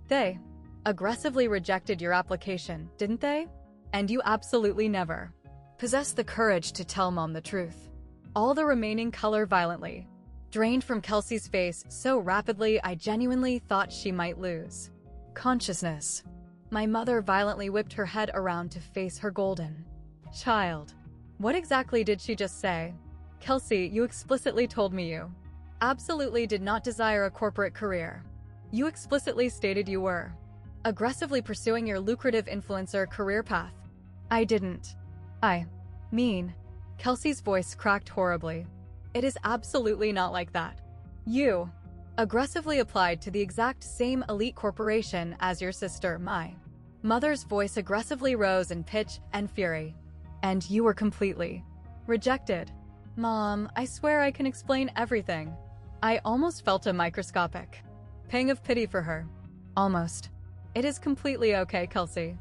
They aggressively rejected your application, didn't they? And you absolutely never possessed the courage to tell Mom the truth. All the remaining color violently drained from Kelsey's face so rapidly I genuinely thought she might lose consciousness. My mother violently whipped her head around to face her golden child. What exactly did she just say? Kelsey, you explicitly told me you absolutely did not desire a corporate career. You explicitly stated you were aggressively pursuing your lucrative influencer career path. I didn't. I mean, Kelsey's voice cracked horribly. It is absolutely not like that. You aggressively applied to the exact same elite corporation as your sister, my mother's voice aggressively rose in pitch and fury. And you were completely rejected. Mom, I swear I can explain everything. I almost felt a microscopic pang of pity for her. Almost. It is completely okay, Kelsey.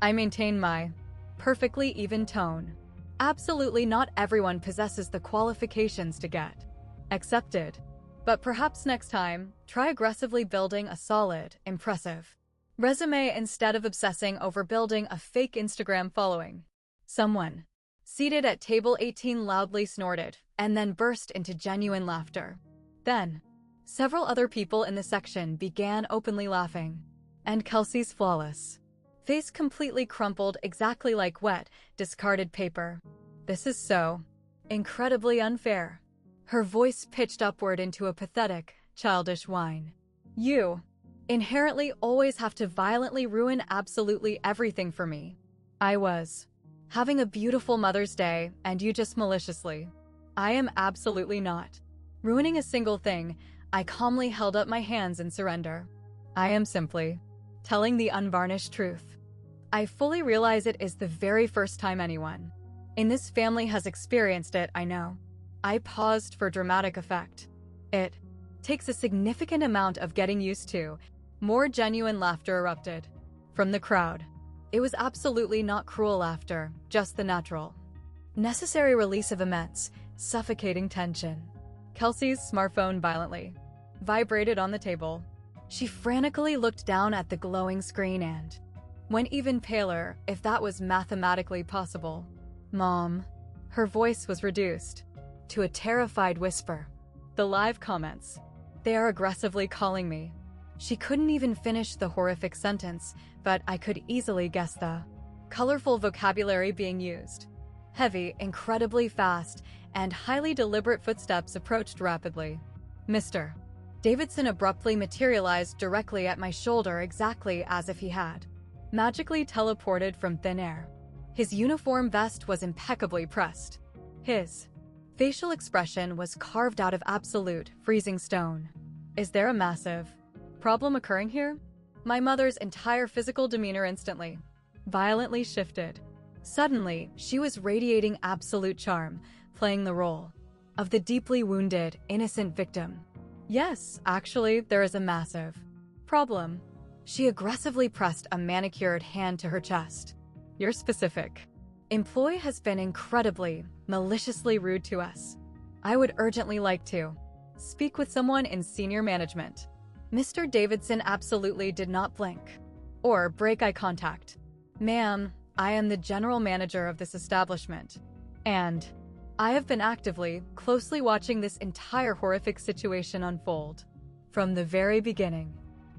I maintain my perfectly even tone. Absolutely not everyone possesses the qualifications to get accepted. But perhaps next time, try aggressively building a solid, impressive resume instead of obsessing over building a fake Instagram following. Someone seated at table 18 loudly snorted and then burst into genuine laughter. Then, several other people in the section began openly laughing, and Kelsey's flawless face completely crumpled exactly like wet, discarded paper. This is so incredibly unfair. Her voice pitched upward into a pathetic, childish whine. You inherently always have to violently ruin absolutely everything for me. I was having a beautiful Mother's Day, and you just maliciously. I am absolutely not ruining a single thing. I calmly held up my hands in surrender. I am simply telling the unvarnished truth. I fully realize it is the very first time anyone in this family has experienced it, I know. I paused for dramatic effect. It takes a significant amount of getting used to. More genuine laughter erupted from the crowd. It was absolutely not cruel laughter, just the natural, necessary release of immense, suffocating tension. Kelsey's smartphone violently vibrated on the table. She frantically looked down at the glowing screen and went even paler, if that was mathematically possible. Mom. Her voice was reduced to a terrified whisper. The live comments. They are aggressively calling me. She couldn't even finish the horrific sentence, but I could easily guess the colorful vocabulary being used. Heavy, incredibly fast, and highly deliberate footsteps approached rapidly. Mr. Davidson abruptly materialized directly at my shoulder exactly as if he had magically teleported from thin air. His uniform vest was impeccably pressed. His facial expression was carved out of absolute, freezing stone. Is there a massive problem occurring here? My mother's entire physical demeanor instantly, violently shifted. Suddenly, she was radiating absolute charm, playing the role of the deeply wounded, innocent victim. Yes, actually, there is a massive problem. She aggressively pressed a manicured hand to her chest. Your specific employee has been incredibly, maliciously rude to us. I would urgently like to speak with someone in senior management. Mr. Davidson absolutely did not blink or break eye contact. Ma'am, I am the general manager of this establishment, and I have been actively, closely watching this entire horrific situation unfold. From the very beginning,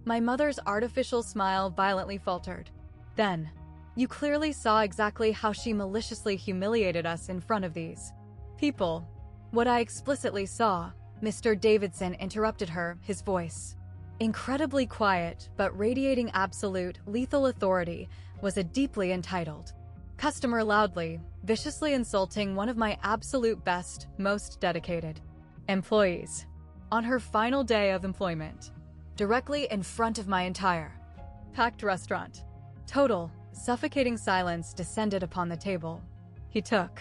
my mother's artificial smile violently faltered. Then, you clearly saw exactly how she maliciously humiliated us in front of these people. What I explicitly saw, Mr. Davidson interrupted her, his voice incredibly quiet but radiating absolute, lethal authority, was a deeply entitled customer loudly, viciously insulting one of my absolute best, most dedicated employees on her final day of employment, directly in front of my entire packed restaurant. Total, suffocating silence descended upon the table. He took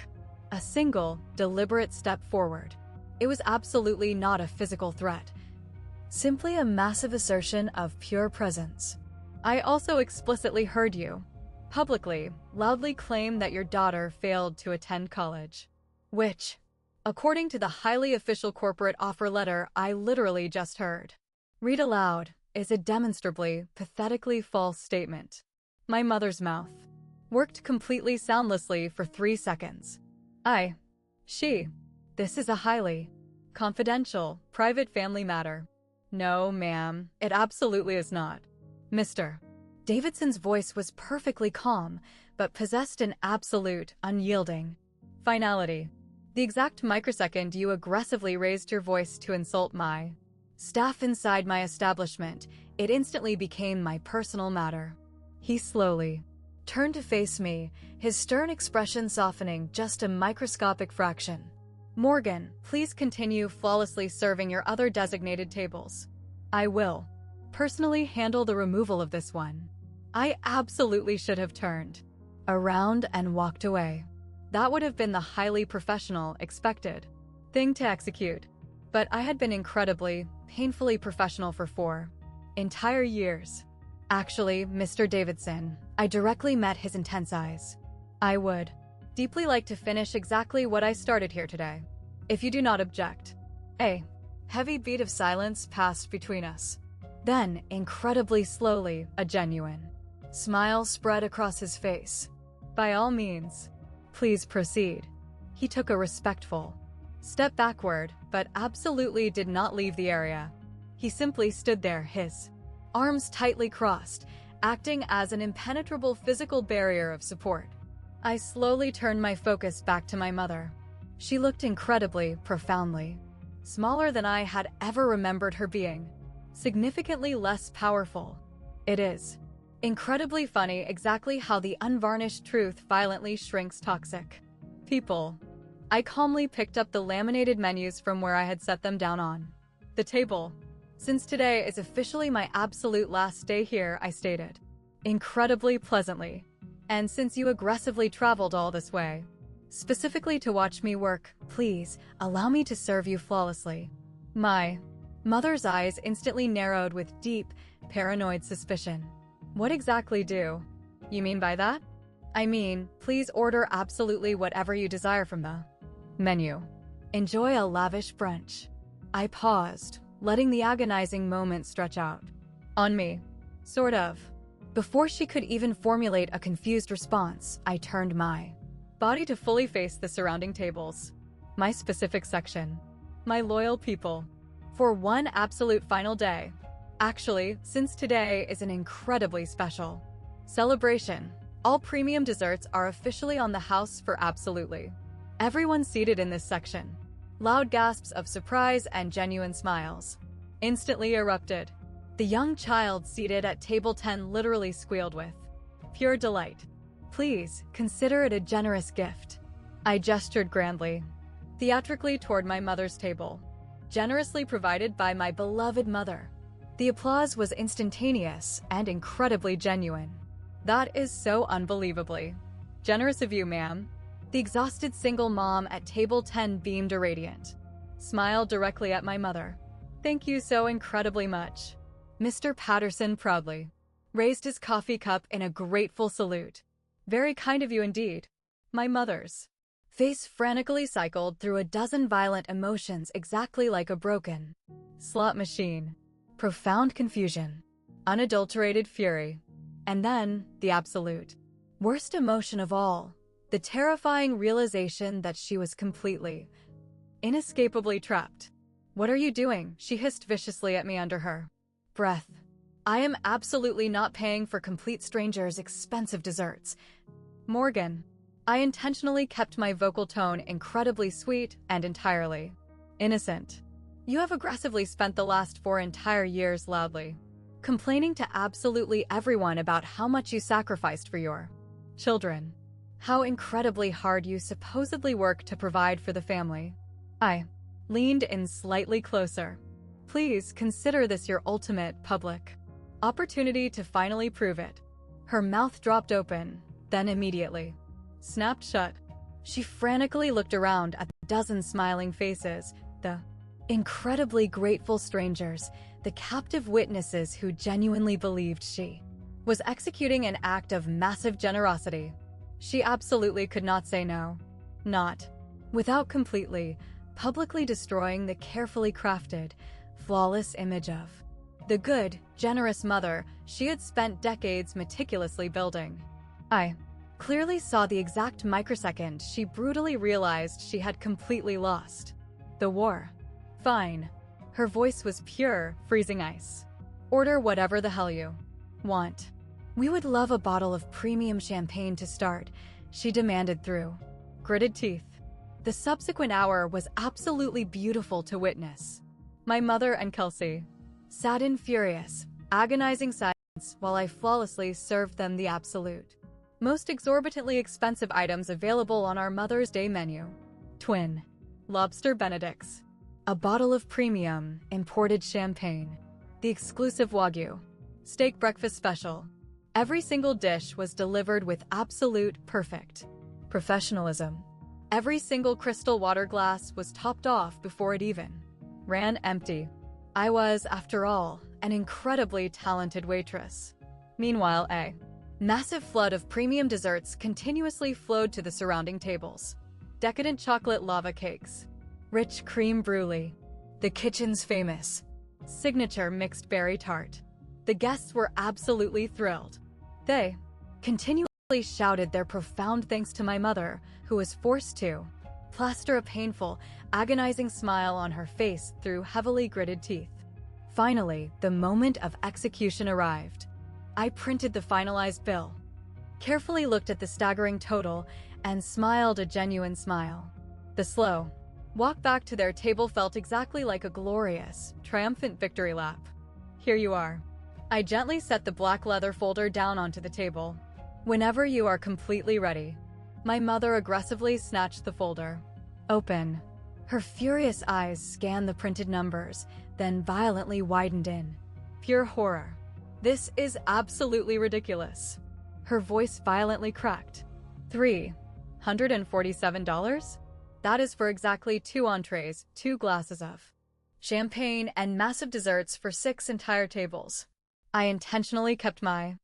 a single, deliberate step forward. It was absolutely not a physical threat, simply a massive assertion of pure presence. I also explicitly heard you publicly, loudly claim that your daughter failed to attend college, which, according to the highly official corporate offer letter I literally just heard read aloud, is a demonstrably, pathetically false statement. My mother's mouth worked completely soundlessly for 3 seconds. This is a highly confidential, private family matter. No, ma'am, it absolutely is not. Mr. Davidson's voice was perfectly calm, but possessed an absolute, unyielding finality. The exact microsecond you aggressively raised your voice to insult my staff inside my establishment, it instantly became my personal matter. He slowly turned to face me, his stern expression softening just a microscopic fraction. Morgan, please continue flawlessly serving your other designated tables. I will personally handle the removal of this one. I absolutely should have turned around and walked away. That would have been the highly professional, expected thing to execute. But I had been incredibly, painfully professional for 4 entire years. Actually, Mr. Davidson, I directly met his intense eyes. I would deeply like to finish exactly what I started here today, if you do not object. A heavy beat of silence passed between us. Then, incredibly slowly, a genuine smile spread across his face. By all means, please proceed. He took a respectful step backward, but absolutely did not leave the area. He simply stood there, his arms tightly crossed, acting as an impenetrable physical barrier of support. I slowly turned my focus back to my mother. She looked incredibly, profoundly smaller than I had ever remembered her being, significantly less powerful. It is incredibly funny exactly how the unvarnished truth violently shrinks toxic people. I calmly picked up the laminated menus from where I had set them down on the table. Since today is officially my absolute last day here, I stated, incredibly pleasantly. And since you aggressively traveled all this way, specifically to watch me work, please allow me to serve you flawlessly. My mother's eyes instantly narrowed with deep, paranoid suspicion. What exactly do you mean by that? I mean, please order absolutely whatever you desire from the menu. Enjoy a lavish brunch. I paused, letting the agonizing moment stretch out on me. Sort of. Before she could even formulate a confused response, I turned my body to fully face the surrounding tables. My specific section. My loyal people. For one absolute final day. Actually, since today is an incredibly special celebration, all premium desserts are officially on the house for absolutely everyone seated in this section. Loud gasps of surprise and genuine smiles instantly erupted. The young child seated at table 10 literally squealed with pure delight. Please, consider it a generous gift. I gestured grandly, theatrically toward my mother's table, generously provided by my beloved mother. The applause was instantaneous and incredibly genuine. That is so unbelievably generous of you, ma'am. The exhausted single mom at table 10 beamed a radiant smile directly at my mother. Thank you so incredibly much. Mr. Patterson proudly raised his coffee cup in a grateful salute. Very kind of you indeed. My mother's face frantically cycled through a dozen violent emotions exactly like a broken slot machine. Profound confusion, unadulterated fury, and then the absolute worst emotion of all, the terrifying realization that she was completely, inescapably trapped. What are you doing? She hissed viciously at me under her breath. I am absolutely not paying for complete strangers' expensive desserts. Morgan. I intentionally kept my vocal tone incredibly sweet and entirely innocent. You have aggressively spent the last 4 entire years loudly complaining to absolutely everyone about how much you sacrificed for your children, how incredibly hard you supposedly work to provide for the family. I leaned in slightly closer. Please consider this your ultimate public opportunity to finally prove it. Her mouth dropped open, then immediately snapped shut. She frantically looked around at the dozen smiling faces, the incredibly grateful strangers, the captive witnesses who genuinely believed she was executing an act of massive generosity. She absolutely could not say no. Not without completely, publicly destroying the carefully crafted, flawless image of the good, generous mother she had spent decades meticulously building. I clearly saw the exact microsecond she brutally realized she had completely lost the war. Fine. Her voice was pure, freezing ice. Order whatever the hell you want. We would love a bottle of premium champagne to start, she demanded through gritted teeth. The subsequent hour was absolutely beautiful to witness. My mother and Kelsey sat in furious, agonizing silence while I flawlessly served them the absolute most exorbitantly expensive items available on our Mother's Day menu. Twin lobster benedicts, a bottle of premium imported champagne, the exclusive Wagyu steak breakfast special. Every single dish was delivered with absolute perfect professionalism. Every single crystal water glass was topped off before it even ran empty. I was, after all, an incredibly talented waitress. Meanwhile, a massive flood of premium desserts continuously flowed to the surrounding tables. Decadent chocolate lava cakes, rich creme brulee, the kitchen's famous signature mixed berry tart. The guests were absolutely thrilled. They continually shouted their profound thanks to my mother, who was forced to plaster a painful, agonizing smile on her face through heavily gritted teeth. Finally, the moment of execution arrived. I printed the finalized bill, carefully looked at the staggering total, and smiled a genuine smile. The slow walk back to their table felt exactly like a glorious, triumphant victory lap. Here you are. I gently set the black leather folder down onto the table. Whenever you are completely ready. My mother aggressively snatched the folder. Open. Her furious eyes scanned the printed numbers, then violently widened in pure horror. This is absolutely ridiculous. Her voice violently cracked. $347? That is for exactly 2 entrees, 2 glasses of champagne, and massive desserts for 6 entire tables. I intentionally kept my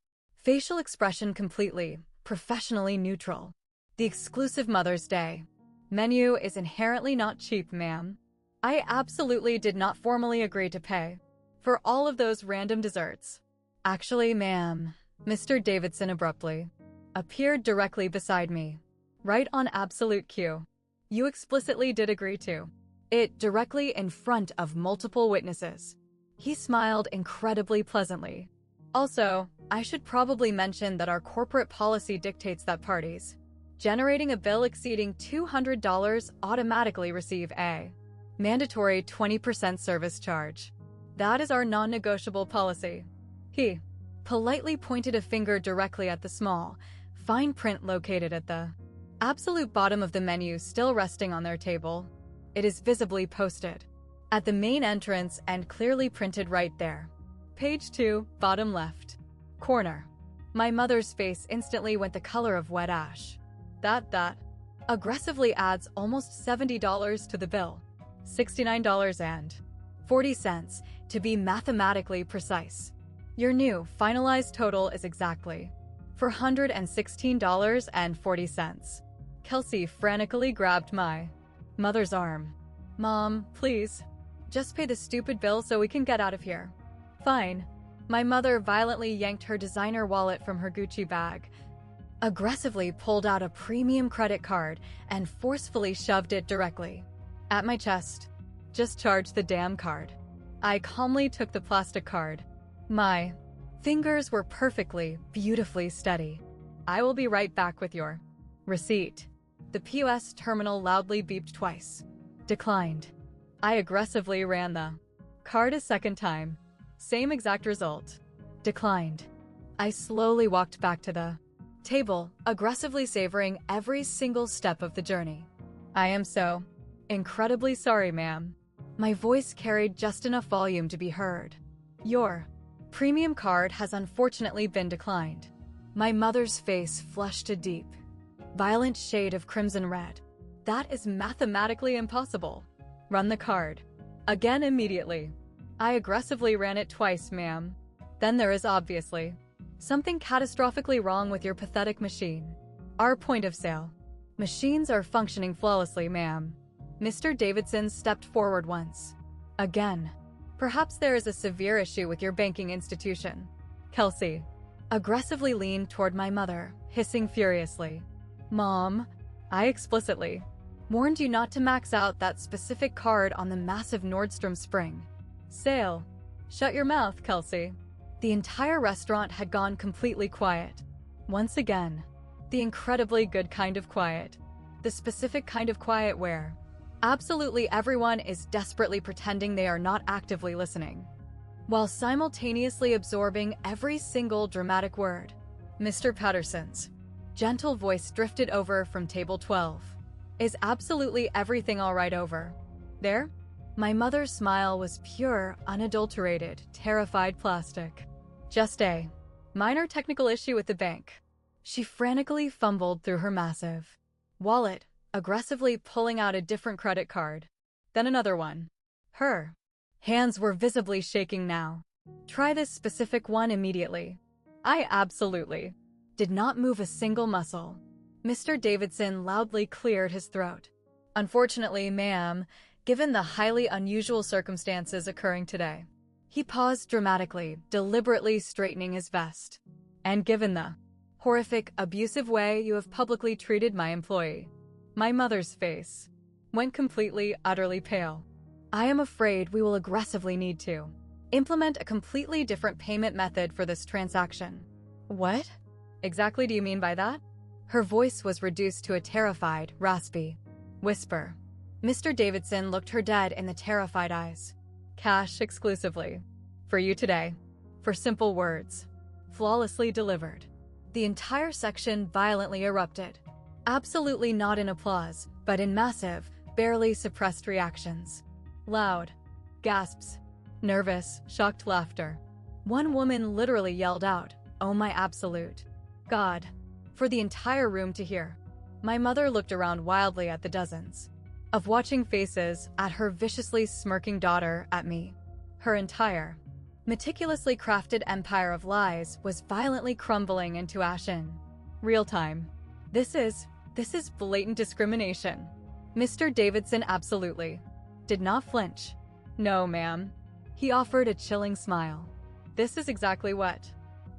facial expression completely, professionally neutral. The exclusive Mother's Day menu is inherently not cheap, ma'am. I absolutely did not formally agree to pay for all of those random desserts. Actually, ma'am, Mr. Davidson abruptly appeared directly beside me, right on absolute cue. You explicitly did agree to it directly in front of multiple witnesses. He smiled incredibly pleasantly. Also, I should probably mention that our corporate policy dictates that parties generating a bill exceeding $200 automatically receive a mandatory 20% service charge. That is our non-negotiable policy. He politely pointed a finger directly at the small, fine print located at the absolute bottom of the menu still resting on their table. It is visibly posted at the main entrance and clearly printed right there. Page 2, bottom left corner. My mother's face instantly went the color of wet ash. That aggressively adds almost $70 to the bill. $69.40 to be mathematically precise. Your new finalized total is exactly $416.40. Kelsey frantically grabbed my mother's arm. Mom, please, just pay the stupid bill so we can get out of here. Fine. My mother violently yanked her designer wallet from her Gucci bag, aggressively pulled out a premium credit card, and forcefully shoved it directly at my chest. Just charge the damn card. I calmly took the plastic card. My fingers were perfectly, beautifully steady. I will be right back with your receipt. The POS terminal loudly beeped twice. Declined. I aggressively ran the card a second time. Same exact result. Declined. I slowly walked back to the table, aggressively savoring every single step of the journey. I am so incredibly sorry, ma'am. My voice carried just enough volume to be heard. Your premium card has unfortunately been declined. My mother's face flushed a deep, violent shade of crimson red. That is mathematically impossible. Run the card. Again immediately. I aggressively ran it twice, ma'am. Then there is obviously something catastrophically wrong with your pathetic machine. Our point of sale machines are functioning flawlessly, ma'am. Mr. Davidson stepped forward once. Again. Perhaps there is a severe issue with your banking institution. Kelsey aggressively leaned toward my mother, hissing furiously. Mom, I explicitly warned you not to max out that specific card on the massive Nordstrom Spring sale. Shut your mouth, Kelsey. The entire restaurant had gone completely quiet. Once again, the incredibly good kind of quiet. The specific kind of quiet where absolutely everyone is desperately pretending they are not actively listening, while simultaneously absorbing every single dramatic word. Mr. Patterson's gentle voice drifted over from table 12. Is absolutely everything all right over there? My mother's smile was pure, unadulterated, terrified plastic. Just a minor technical issue with the bank. She frantically fumbled through her massive wallet, aggressively pulling out a different credit card. Then another one. Her hands were visibly shaking now. Try this specific one immediately. I absolutely did not move a single muscle. Mr. Davidson loudly cleared his throat. Unfortunately, ma'am, given the highly unusual circumstances occurring today. He paused dramatically, deliberately straightening his vest. And given the horrific, abusive way you have publicly treated my employee, my mother's face went completely, utterly pale. I am afraid we will aggressively need to implement a completely different payment method for this transaction. What exactly do you mean by that? Her voice was reduced to a terrified, raspy whisper. Mr. Davidson looked her dead in the terrified eyes. Cash exclusively. For you today. For simple words. Flawlessly delivered. The entire section violently erupted. Absolutely not in applause, but in massive, barely suppressed reactions. Loud gasps. Nervous, shocked laughter. One woman literally yelled out, "Oh my absolute God," for the entire room to hear. My mother looked around wildly at the dozens of watching faces, at her viciously smirking daughter, at me. Her entire, meticulously crafted empire of lies was violently crumbling into ash in real time. This is blatant discrimination. Mr. Davidson absolutely did not flinch. No, ma'am. He offered a chilling smile. This is exactly what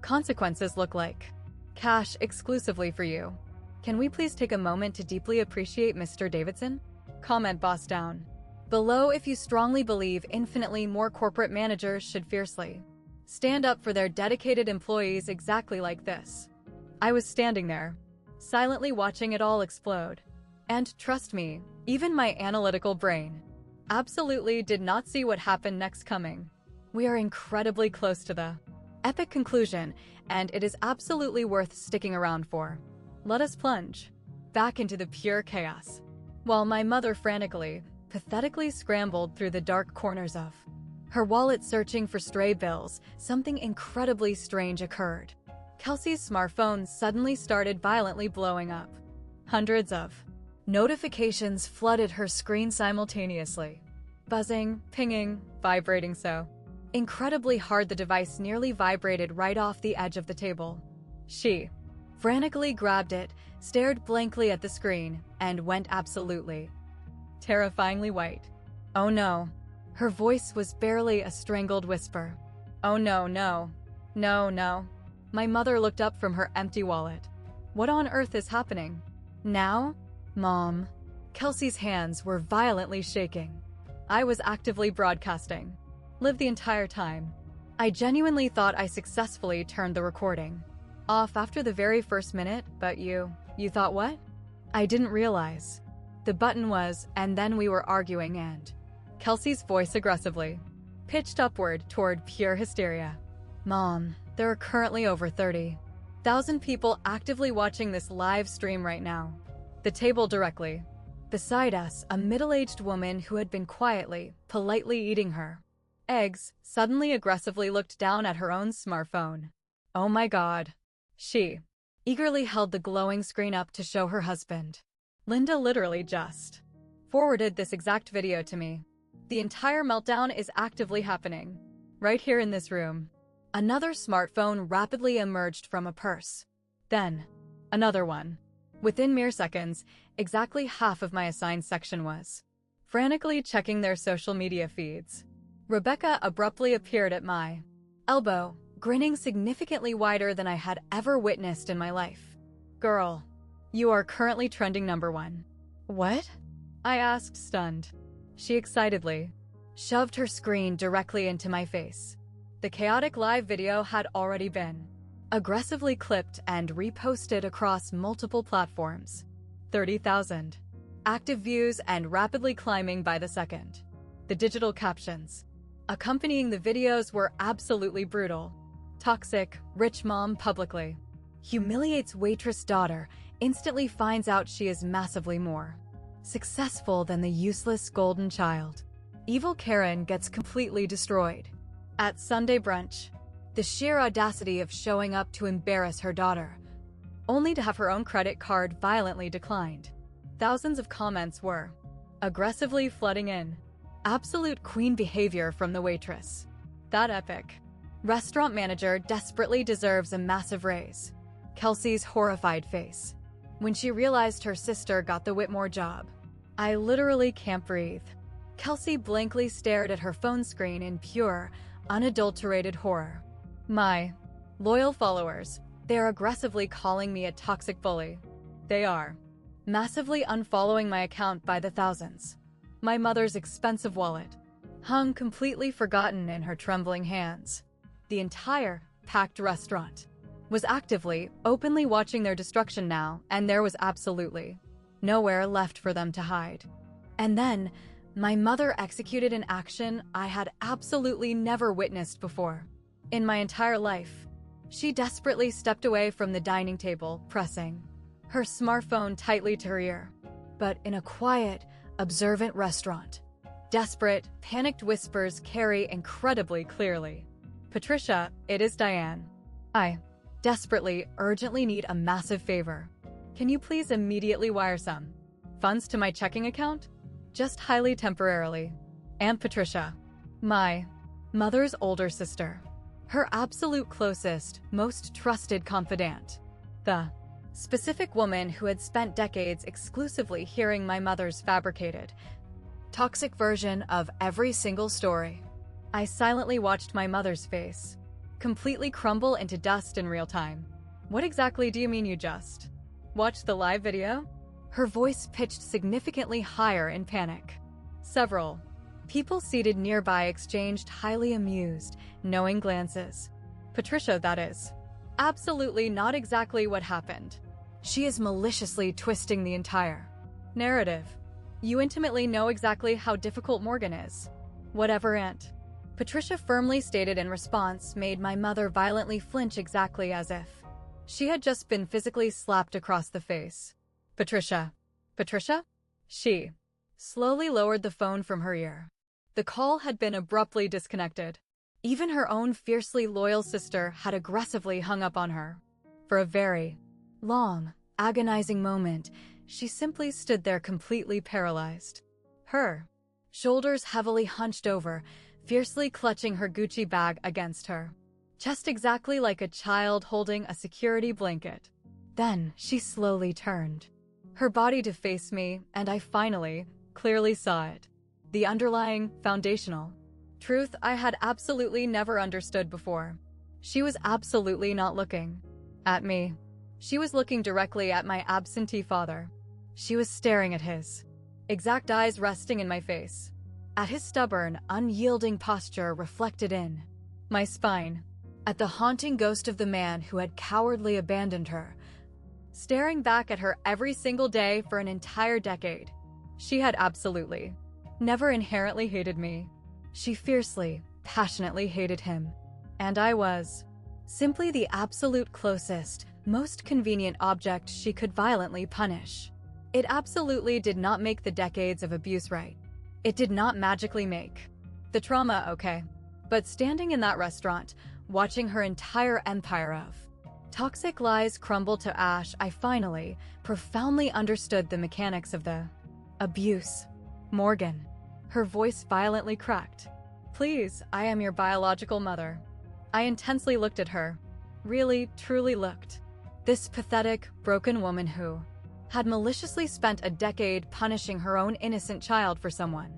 consequences look like. Cash exclusively for you. Can we please take a moment to deeply appreciate Mr. Davidson? Comment boss down below if you strongly believe infinitely more corporate managers should fiercely stand up for their dedicated employees exactly like this. I was standing there, silently watching it all explode. And trust me, even my analytical brain absolutely did not see what happened next coming. We are incredibly close to the epic conclusion, and it is absolutely worth sticking around for. Let us plunge back into the pure chaos. While my mother frantically, pathetically scrambled through the dark corners of her wallet searching for stray bills, something incredibly strange occurred. Kelsey's smartphone suddenly started violently blowing up. Hundreds of notifications flooded her screen simultaneously. Buzzing, pinging, vibrating so incredibly hard the device nearly vibrated right off the edge of the table. She frantically grabbed it, stared blankly at the screen, and went absolutely terrifyingly white. Oh no. Her voice was barely a strangled whisper. Oh no, no. No, no. My mother looked up from her empty wallet. What on earth is happening? Now? Mom. Kelsey's hands were violently shaking. I was actively broadcasting. Live the entire time. I genuinely thought I successfully turned the recording off after the very first minute, but you thought what? I didn't realize. The button was, and then we were arguing and Kelsey's voice aggressively pitched upward toward pure hysteria. Mom, there are currently over 30,000 people actively watching this live stream right now. The table directly beside us, a middle-aged woman who had been quietly, politely eating her eggs, suddenly aggressively looked down at her own smartphone. Oh my God. She eagerly held the glowing screen up to show her husband. Linda literally just forwarded this exact video to me. The entire meltdown is actively happening right here in this room. Another smartphone rapidly emerged from a purse. Then, another one. Within mere seconds, exactly half of my assigned section was frantically checking their social media feeds. Rebecca abruptly appeared at my elbow, grinning significantly wider than I had ever witnessed in my life. Girl, you are currently trending #1. What? I asked, stunned. She excitedly shoved her screen directly into my face. The chaotic live video had already been aggressively clipped and reposted across multiple platforms. 30,000 active views and rapidly climbing by the second. The digital captions accompanying the videos were absolutely brutal. Toxic, rich mom publicly humiliates waitress daughter, instantly finds out she is massively more successful than the useless golden child. Evil Karen gets completely destroyed. At Sunday brunch, the sheer audacity of showing up to embarrass her daughter, only to have her own credit card violently declined. Thousands of comments were aggressively flooding in. Absolute queen behavior from the waitress. That epic restaurant manager desperately deserves a massive raise. Kelsey's horrified face when she realized her sister got the Whitmore job. I literally can't breathe. Kelsey blankly stared at her phone screen in pure, unadulterated horror. My loyal followers, they're aggressively calling me a toxic bully. They are massively unfollowing my account by the thousands. My mother's expensive wallet hung completely forgotten in her trembling hands. The entire packed restaurant was actively, openly watching their destruction now, and there was absolutely nowhere left for them to hide. And then, my mother executed an action I had absolutely never witnessed before in my entire life. She desperately stepped away from the dining table, pressing her smartphone tightly to her ear. But in a quiet, observant restaurant, desperate, panicked whispers carry incredibly clearly. Patricia, it is Diane. I desperately, urgently need a massive favor. Can you please immediately wire some funds to my checking account? Just highly temporarily. Aunt Patricia, my mother's older sister, her absolute closest, most trusted confidant. The specific woman who had spent decades exclusively hearing my mother's fabricated, toxic version of every single story. I silently watched my mother's face completely crumble into dust in real time. What exactly do you mean you just watched the live video? Her voice pitched significantly higher in panic. Several people seated nearby exchanged highly amused, knowing glances. Patricia, that is absolutely not exactly what happened. She is maliciously twisting the entire narrative. You intimately know exactly how difficult Morgan is. Whatever, Aunt Patricia firmly stated in response made my mother violently flinch, exactly as if she had just been physically slapped across the face. Patricia? She slowly lowered the phone from her ear. The call had been abruptly disconnected. Even her own fiercely loyal sister had aggressively hung up on her. For a very long, agonizing moment, she simply stood there completely paralyzed. Her shoulders heavily hunched over, fiercely clutching her Gucci bag against her chest, exactly like a child holding a security blanket. Then she slowly turned her body to face me, and I finally, clearly saw it. The underlying, foundational truth I had absolutely never understood before. She was absolutely not looking at me. She was looking directly at my absentee father. She was staring at his exact eyes resting in my face, at his stubborn, unyielding posture reflected in my spine, at the haunting ghost of the man who had cowardly abandoned her, staring back at her every single day for an entire decade. She had absolutely never inherently hated me. She fiercely, passionately hated him. And I was simply the absolute closest, most convenient object she could violently punish. It absolutely did not make the decades of abuse right. It did not magically make the trauma okay. But standing in that restaurant, watching her entire empire of toxic lies crumble to ash, I finally, profoundly understood the mechanics of the abuse. Morgan. Her voice violently cracked. Please, I am your biological mother. I intensely looked at her. Really, truly looked. This pathetic, broken woman who had maliciously spent a decade punishing her own innocent child for someone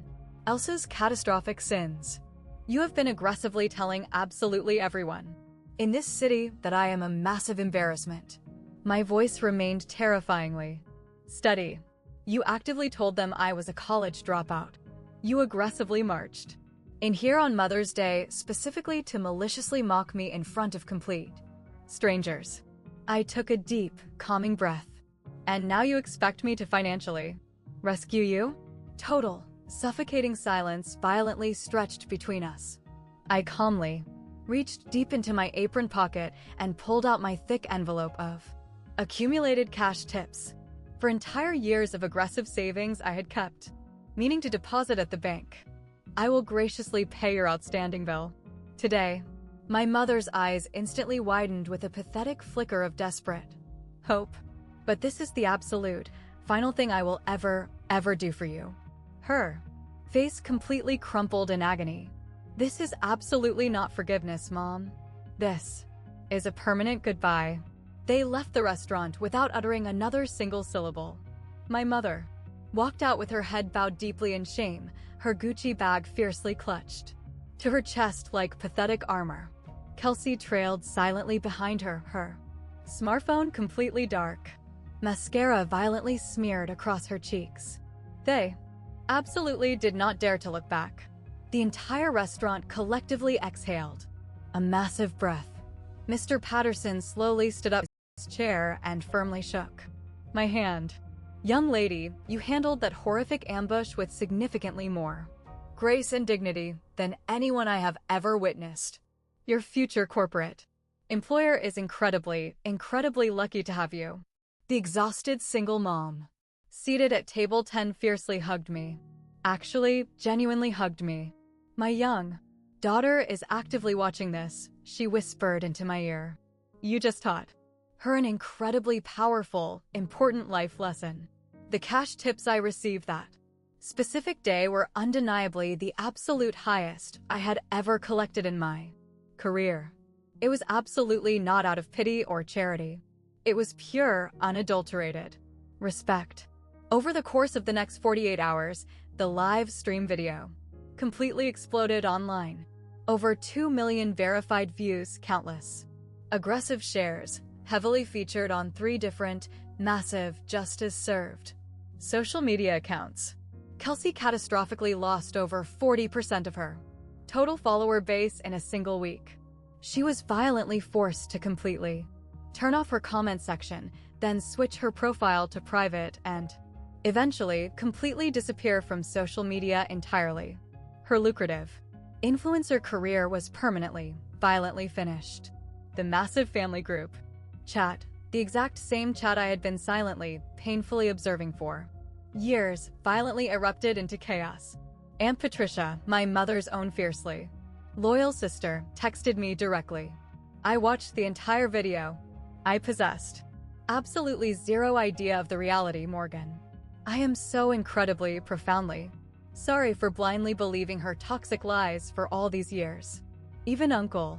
else's catastrophic sins. You have been aggressively telling absolutely everyone in this city that I am a massive embarrassment. My voice remained terrifyingly steady. You actively told them I was a college dropout. You aggressively marched In here on Mother's Day, specifically to maliciously mock me in front of complete strangers. I took a deep, calming breath. And now you expect me to financially rescue you? Total, suffocating silence violently stretched between us. I calmly reached deep into my apron pocket and pulled out my thick envelope of accumulated cash tips for entire years of aggressive savings I had kept, meaning to deposit at the bank. I will graciously pay your outstanding bill today. My mother's eyes instantly widened with a pathetic flicker of desperate hope. But this is the absolute, final thing I will ever do for you. Her face completely crumpled in agony. This is absolutely not forgiveness, Mom. This is a permanent goodbye. They left the restaurant without uttering another single syllable. My mother walked out with her head bowed deeply in shame, her Gucci bag fiercely clutched to her chest like pathetic armor. Kelsey trailed silently behind her, her smartphone completely dark, mascara violently smeared across her cheeks. They absolutely did not dare to look back. The entire restaurant collectively exhaled a massive breath. Mr. Patterson slowly stood up from his chair and firmly shook my hand. Young lady, you handled that horrific ambush with significantly more grace and dignity than anyone I have ever witnessed. Your future corporate employer is incredibly lucky to have you. The exhausted single mom, seated at table 10, fiercely hugged me. Actually, genuinely hugged me. My young daughter is actively watching this, she whispered into my ear. You just taught her an incredibly powerful, important life lesson. The cash tips I received that specific day were undeniably the absolute highest I had ever collected in my career. It was absolutely not out of pity or charity. It was pure, unadulterated respect. Over the course of the next 48 hours, the live stream video completely exploded online. Over 2 million verified views, countless aggressive shares, heavily featured on 3 different, massive, justice served social media accounts. Kelsey catastrophically lost over 40% of her total follower base in a single week. She was violently forced to completely turn off her comment section, then switch her profile to private and eventually completely disappear from social media entirely. Her lucrative influencer career was permanently, violently finished. The massive family group chat, the exact same chat I had been silently, painfully observing for years, violently erupted into chaos. Aunt Patricia, my mother's own fiercely loyal sister, texted me directly. I watched the entire video. I possessed absolutely zero idea of the reality, Morgan. I am so incredibly, profoundly sorry for blindly believing her toxic lies for all these years. Even Uncle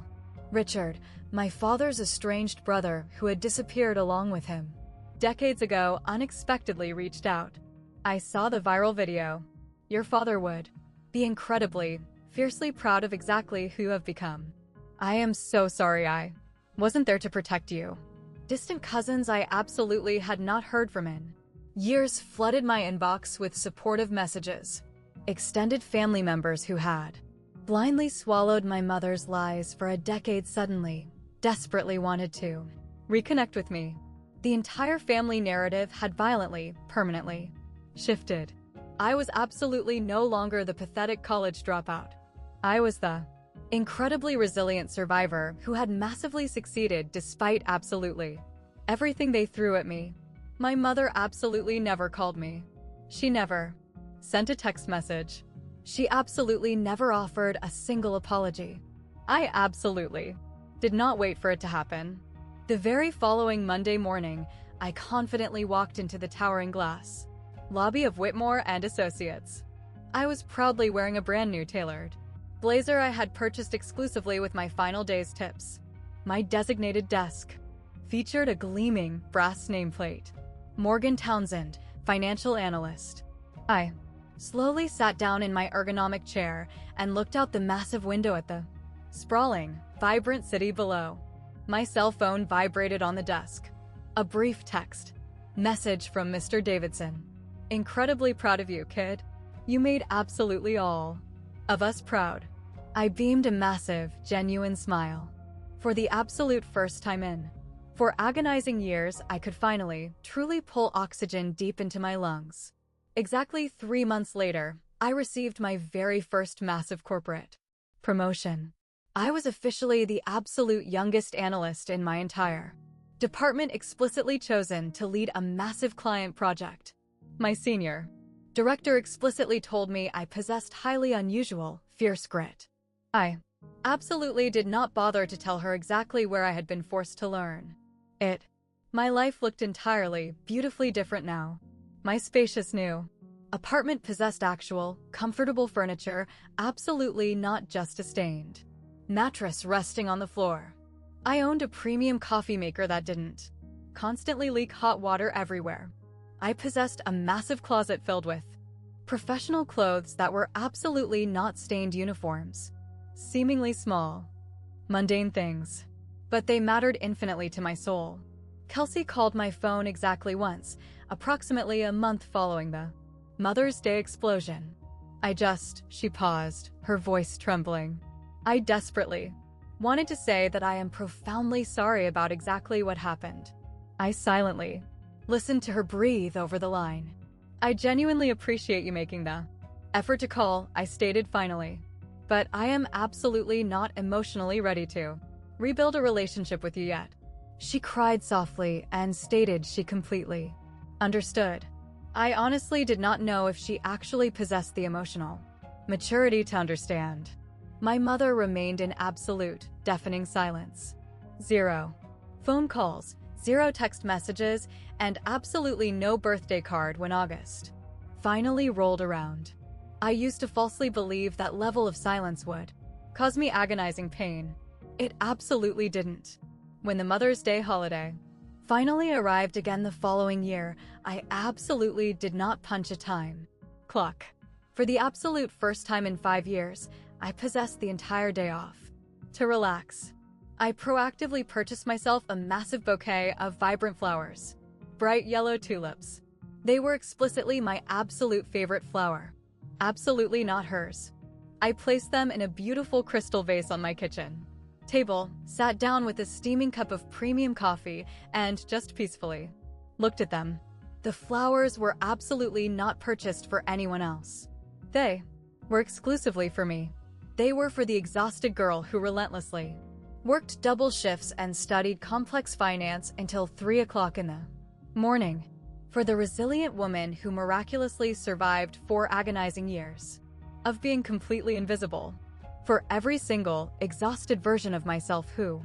Richard, my father's estranged brother who had disappeared along with him decades ago, unexpectedly reached out. I saw the viral video. Your father would be incredibly, fiercely proud of exactly who you have become. I am so sorry I wasn't there to protect you. Distant cousins I absolutely had not heard from in years flooded my inbox with supportive messages. Extended family members who had blindly swallowed my mother's lies for a decade suddenly, desperately wanted to reconnect with me. The entire family narrative had violently, permanently shifted. I was absolutely no longer the pathetic college dropout. I was the incredibly resilient survivor who had massively succeeded despite absolutely everything they threw at me. My mother absolutely never called me. She never sent a text message. She absolutely never offered a single apology. I absolutely did not wait for it to happen. The very following Monday morning, I confidently walked into the towering glass lobby of Whitmore and Associates. I was proudly wearing a brand new tailored blazer I had purchased exclusively with my final day's tips. My designated desk featured a gleaming brass nameplate. Morgan Townsend, financial analyst. I slowly sat down in my ergonomic chair and looked out the massive window at the sprawling, vibrant city below. My cell phone vibrated on the desk. A brief text message from Mr. Davidson. Incredibly proud of you, kid. You made absolutely all Of us proud. I beamed a massive, genuine smile. For the absolute first time in. For agonizing years, I could finally, truly pull oxygen deep into my lungs. Exactly 3 months later, I received my very first massive corporate promotion. I was officially the absolute youngest analyst in my entire department, explicitly chosen to lead a massive client project. My senior director explicitly told me I possessed highly unusual, fierce grit. I absolutely did not bother to tell her exactly where I had been forced to learn it. My life looked entirely, beautifully different now. My spacious new apartment possessed actual, comfortable furniture, absolutely not just a stained mattress resting on the floor. I owned a premium coffee maker that didn't constantly leak hot water everywhere. I possessed a massive closet filled with professional clothes that were absolutely not stained uniforms. Seemingly small, mundane things. But they mattered infinitely to my soul. Kelsey called my phone exactly once, approximately a month following the Mother's Day explosion. She paused, her voice trembling. I desperately wanted to say that I am profoundly sorry about exactly what happened. I silently listened to her breathe over the line. I genuinely appreciate you making the effort to call, I stated finally. But I am absolutely not emotionally ready to rebuild a relationship with you yet. She cried softly and stated she completely understood. I honestly did not know if she actually possessed the emotional maturity to understand. My mother remained in absolute, deafening silence. 0 phone calls, 0 text messages, and absolutely no birthday card when August finally rolled around. I used to falsely believe that level of silence would cause me agonizing pain. It absolutely didn't. When the Mother's Day holiday finally arrived again the following year, I absolutely did not punch a time clock. For the absolute first time in 5 years, I possessed the entire day off to relax. I proactively purchased myself a massive bouquet of vibrant flowers, bright yellow tulips. They were explicitly my absolute favorite flower. Absolutely not hers. I placed them in a beautiful crystal vase on my kitchen table, sat down with a steaming cup of premium coffee, and just peacefully looked at them. The flowers were absolutely not purchased for anyone else. They were exclusively for me. They were for the exhausted girl who relentlessly worked double shifts and studied complex finance until 3 o'clock in the morning. For the resilient woman who miraculously survived 4 agonizing years of being completely invisible. For every single, exhausted version of myself who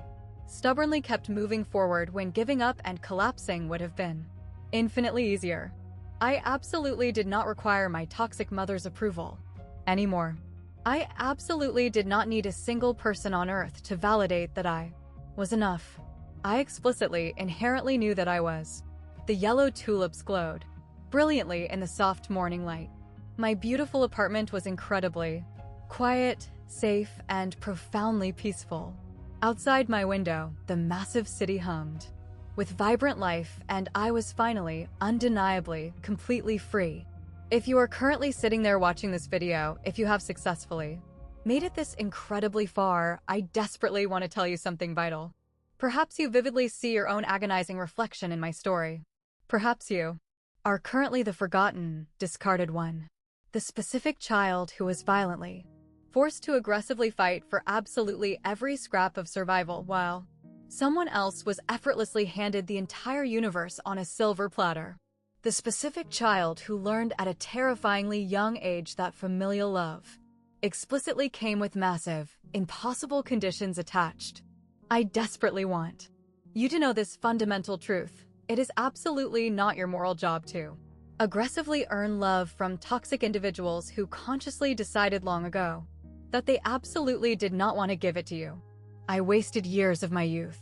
stubbornly kept moving forward when giving up and collapsing would have been infinitely easier. I absolutely did not require my toxic mother's approval anymore. I absolutely did not need a single person on earth to validate that I was enough. I explicitly, inherently knew that I was. The yellow tulips glowed brilliantly in the soft morning light. My beautiful apartment was incredibly quiet, safe, and profoundly peaceful. Outside my window, the massive city hummed with vibrant life, and I was finally, undeniably, completely free. If you are currently sitting there watching this video, if you have successfully made it this incredibly far, I desperately want to tell you something vital. Perhaps you vividly see your own agonizing reflection in my story. Perhaps you are currently the forgotten, discarded one. The specific child who was violently forced to aggressively fight for absolutely every scrap of survival while someone else was effortlessly handed the entire universe on a silver platter. The specific child who learned at a terrifyingly young age that familial love explicitly came with massive, impossible conditions attached. I desperately want you to know this fundamental truth. It is absolutely not your moral job to aggressively earn love from toxic individuals who consciously decided long ago that they absolutely did not want to give it to you. I wasted years of my youth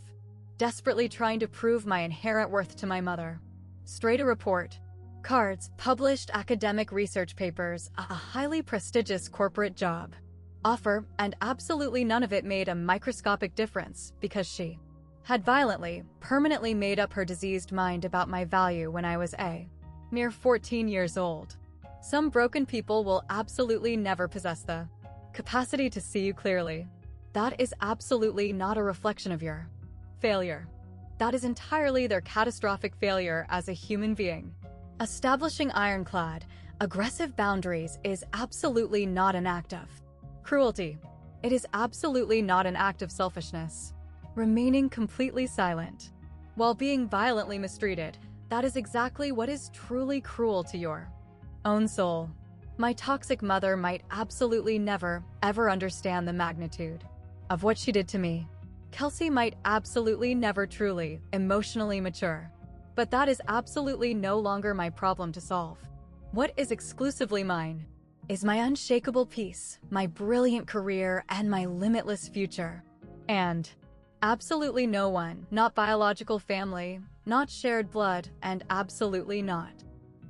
desperately trying to prove my inherent worth to my mother. Straight a report, cards, published academic research papers, a highly prestigious corporate job offer, and absolutely none of it made a microscopic difference because she had violently, permanently made up her diseased mind about my value when I was a mere 14 years old. Some broken people will absolutely never possess the capacity to see you clearly. That is absolutely not a reflection of your failure. That is entirely their catastrophic failure as a human being. Establishing ironclad, aggressive boundaries is absolutely not an act of cruelty. It is absolutely not an act of selfishness. Remaining completely silent while being violently mistreated, that is exactly what is truly cruel to your own soul. My toxic mother might absolutely never, ever understand the magnitude of what she did to me. Kelsey might absolutely never truly, emotionally mature. But that is absolutely no longer my problem to solve. What is exclusively mine is my unshakable peace, my brilliant career, and my limitless future. And absolutely no one, not biological family, not shared blood, and absolutely not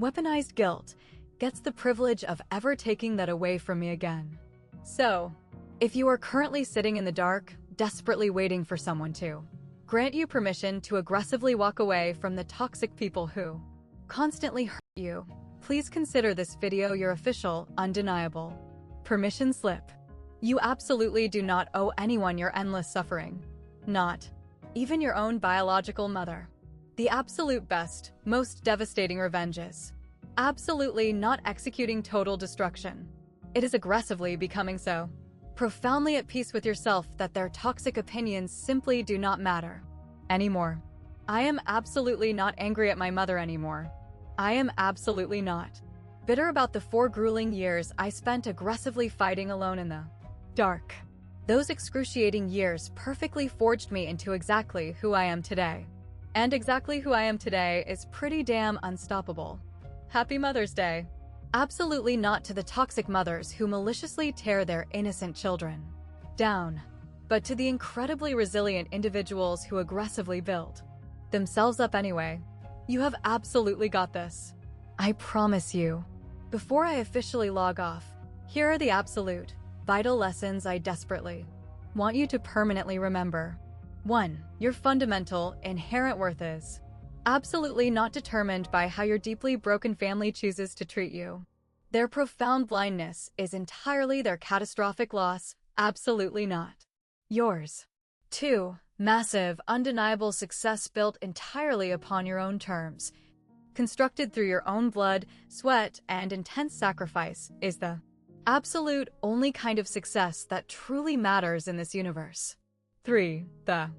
weaponized guilt, gets the privilege of ever taking that away from me again. So, if you are currently sitting in the dark, desperately waiting for someone to grant you permission to aggressively walk away from the toxic people who constantly hurt you, please consider this video your official, undeniable permission slip. You absolutely do not owe anyone your endless suffering. Not even your own biological mother. The absolute best, most devastating revenge is absolutely not executing total destruction. It is aggressively becoming so profoundly at peace with yourself that their toxic opinions simply do not matter anymore. I am absolutely not angry at my mother anymore. I am absolutely not bitter about the 4 grueling years I spent aggressively fighting alone in the dark. Those excruciating years perfectly forged me into exactly who I am today. And exactly who I am today is pretty damn unstoppable. Happy Mother's Day. Absolutely not to the toxic mothers who maliciously tear their innocent children down, but to the incredibly resilient individuals who aggressively build themselves up anyway. You have absolutely got this. I promise you. Before I officially log off, here are the absolute, vital lessons I desperately want you to permanently remember. 1. Your fundamental, inherent worth is absolutely not determined by how your deeply broken family chooses to treat you. Their profound blindness is entirely their catastrophic loss, absolutely not yours. 2. Massive, undeniable success built entirely upon your own terms, constructed through your own blood, sweat, and intense sacrifice, is the absolute only kind of success that truly matters in this universe. 3. The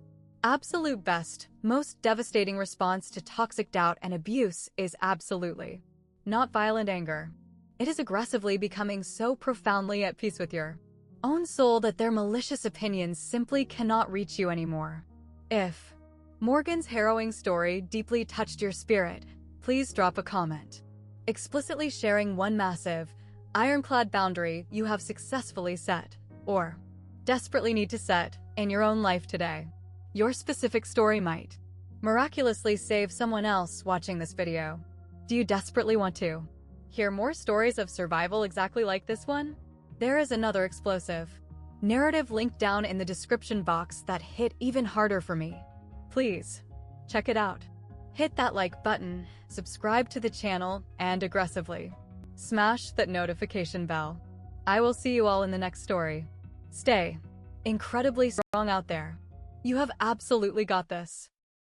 absolute best, most devastating response to toxic doubt and abuse is absolutely not violent anger. It is aggressively becoming so profoundly at peace with your own soul that their malicious opinions simply cannot reach you anymore. If Morgan's harrowing story deeply touched your spirit, please drop a comment, explicitly sharing one massive, ironclad boundary you have successfully set, or desperately need to set, in your own life today. Your specific story might miraculously save someone else watching this video. Do you desperately want to hear more stories of survival exactly like this one? There is another explosive narrative linked down in the description box that hit even harder for me. Please, check it out. Hit that like button, subscribe to the channel, and aggressively smash that notification bell. I will see you all in the next story. Stay incredibly strong out there. You have absolutely got this.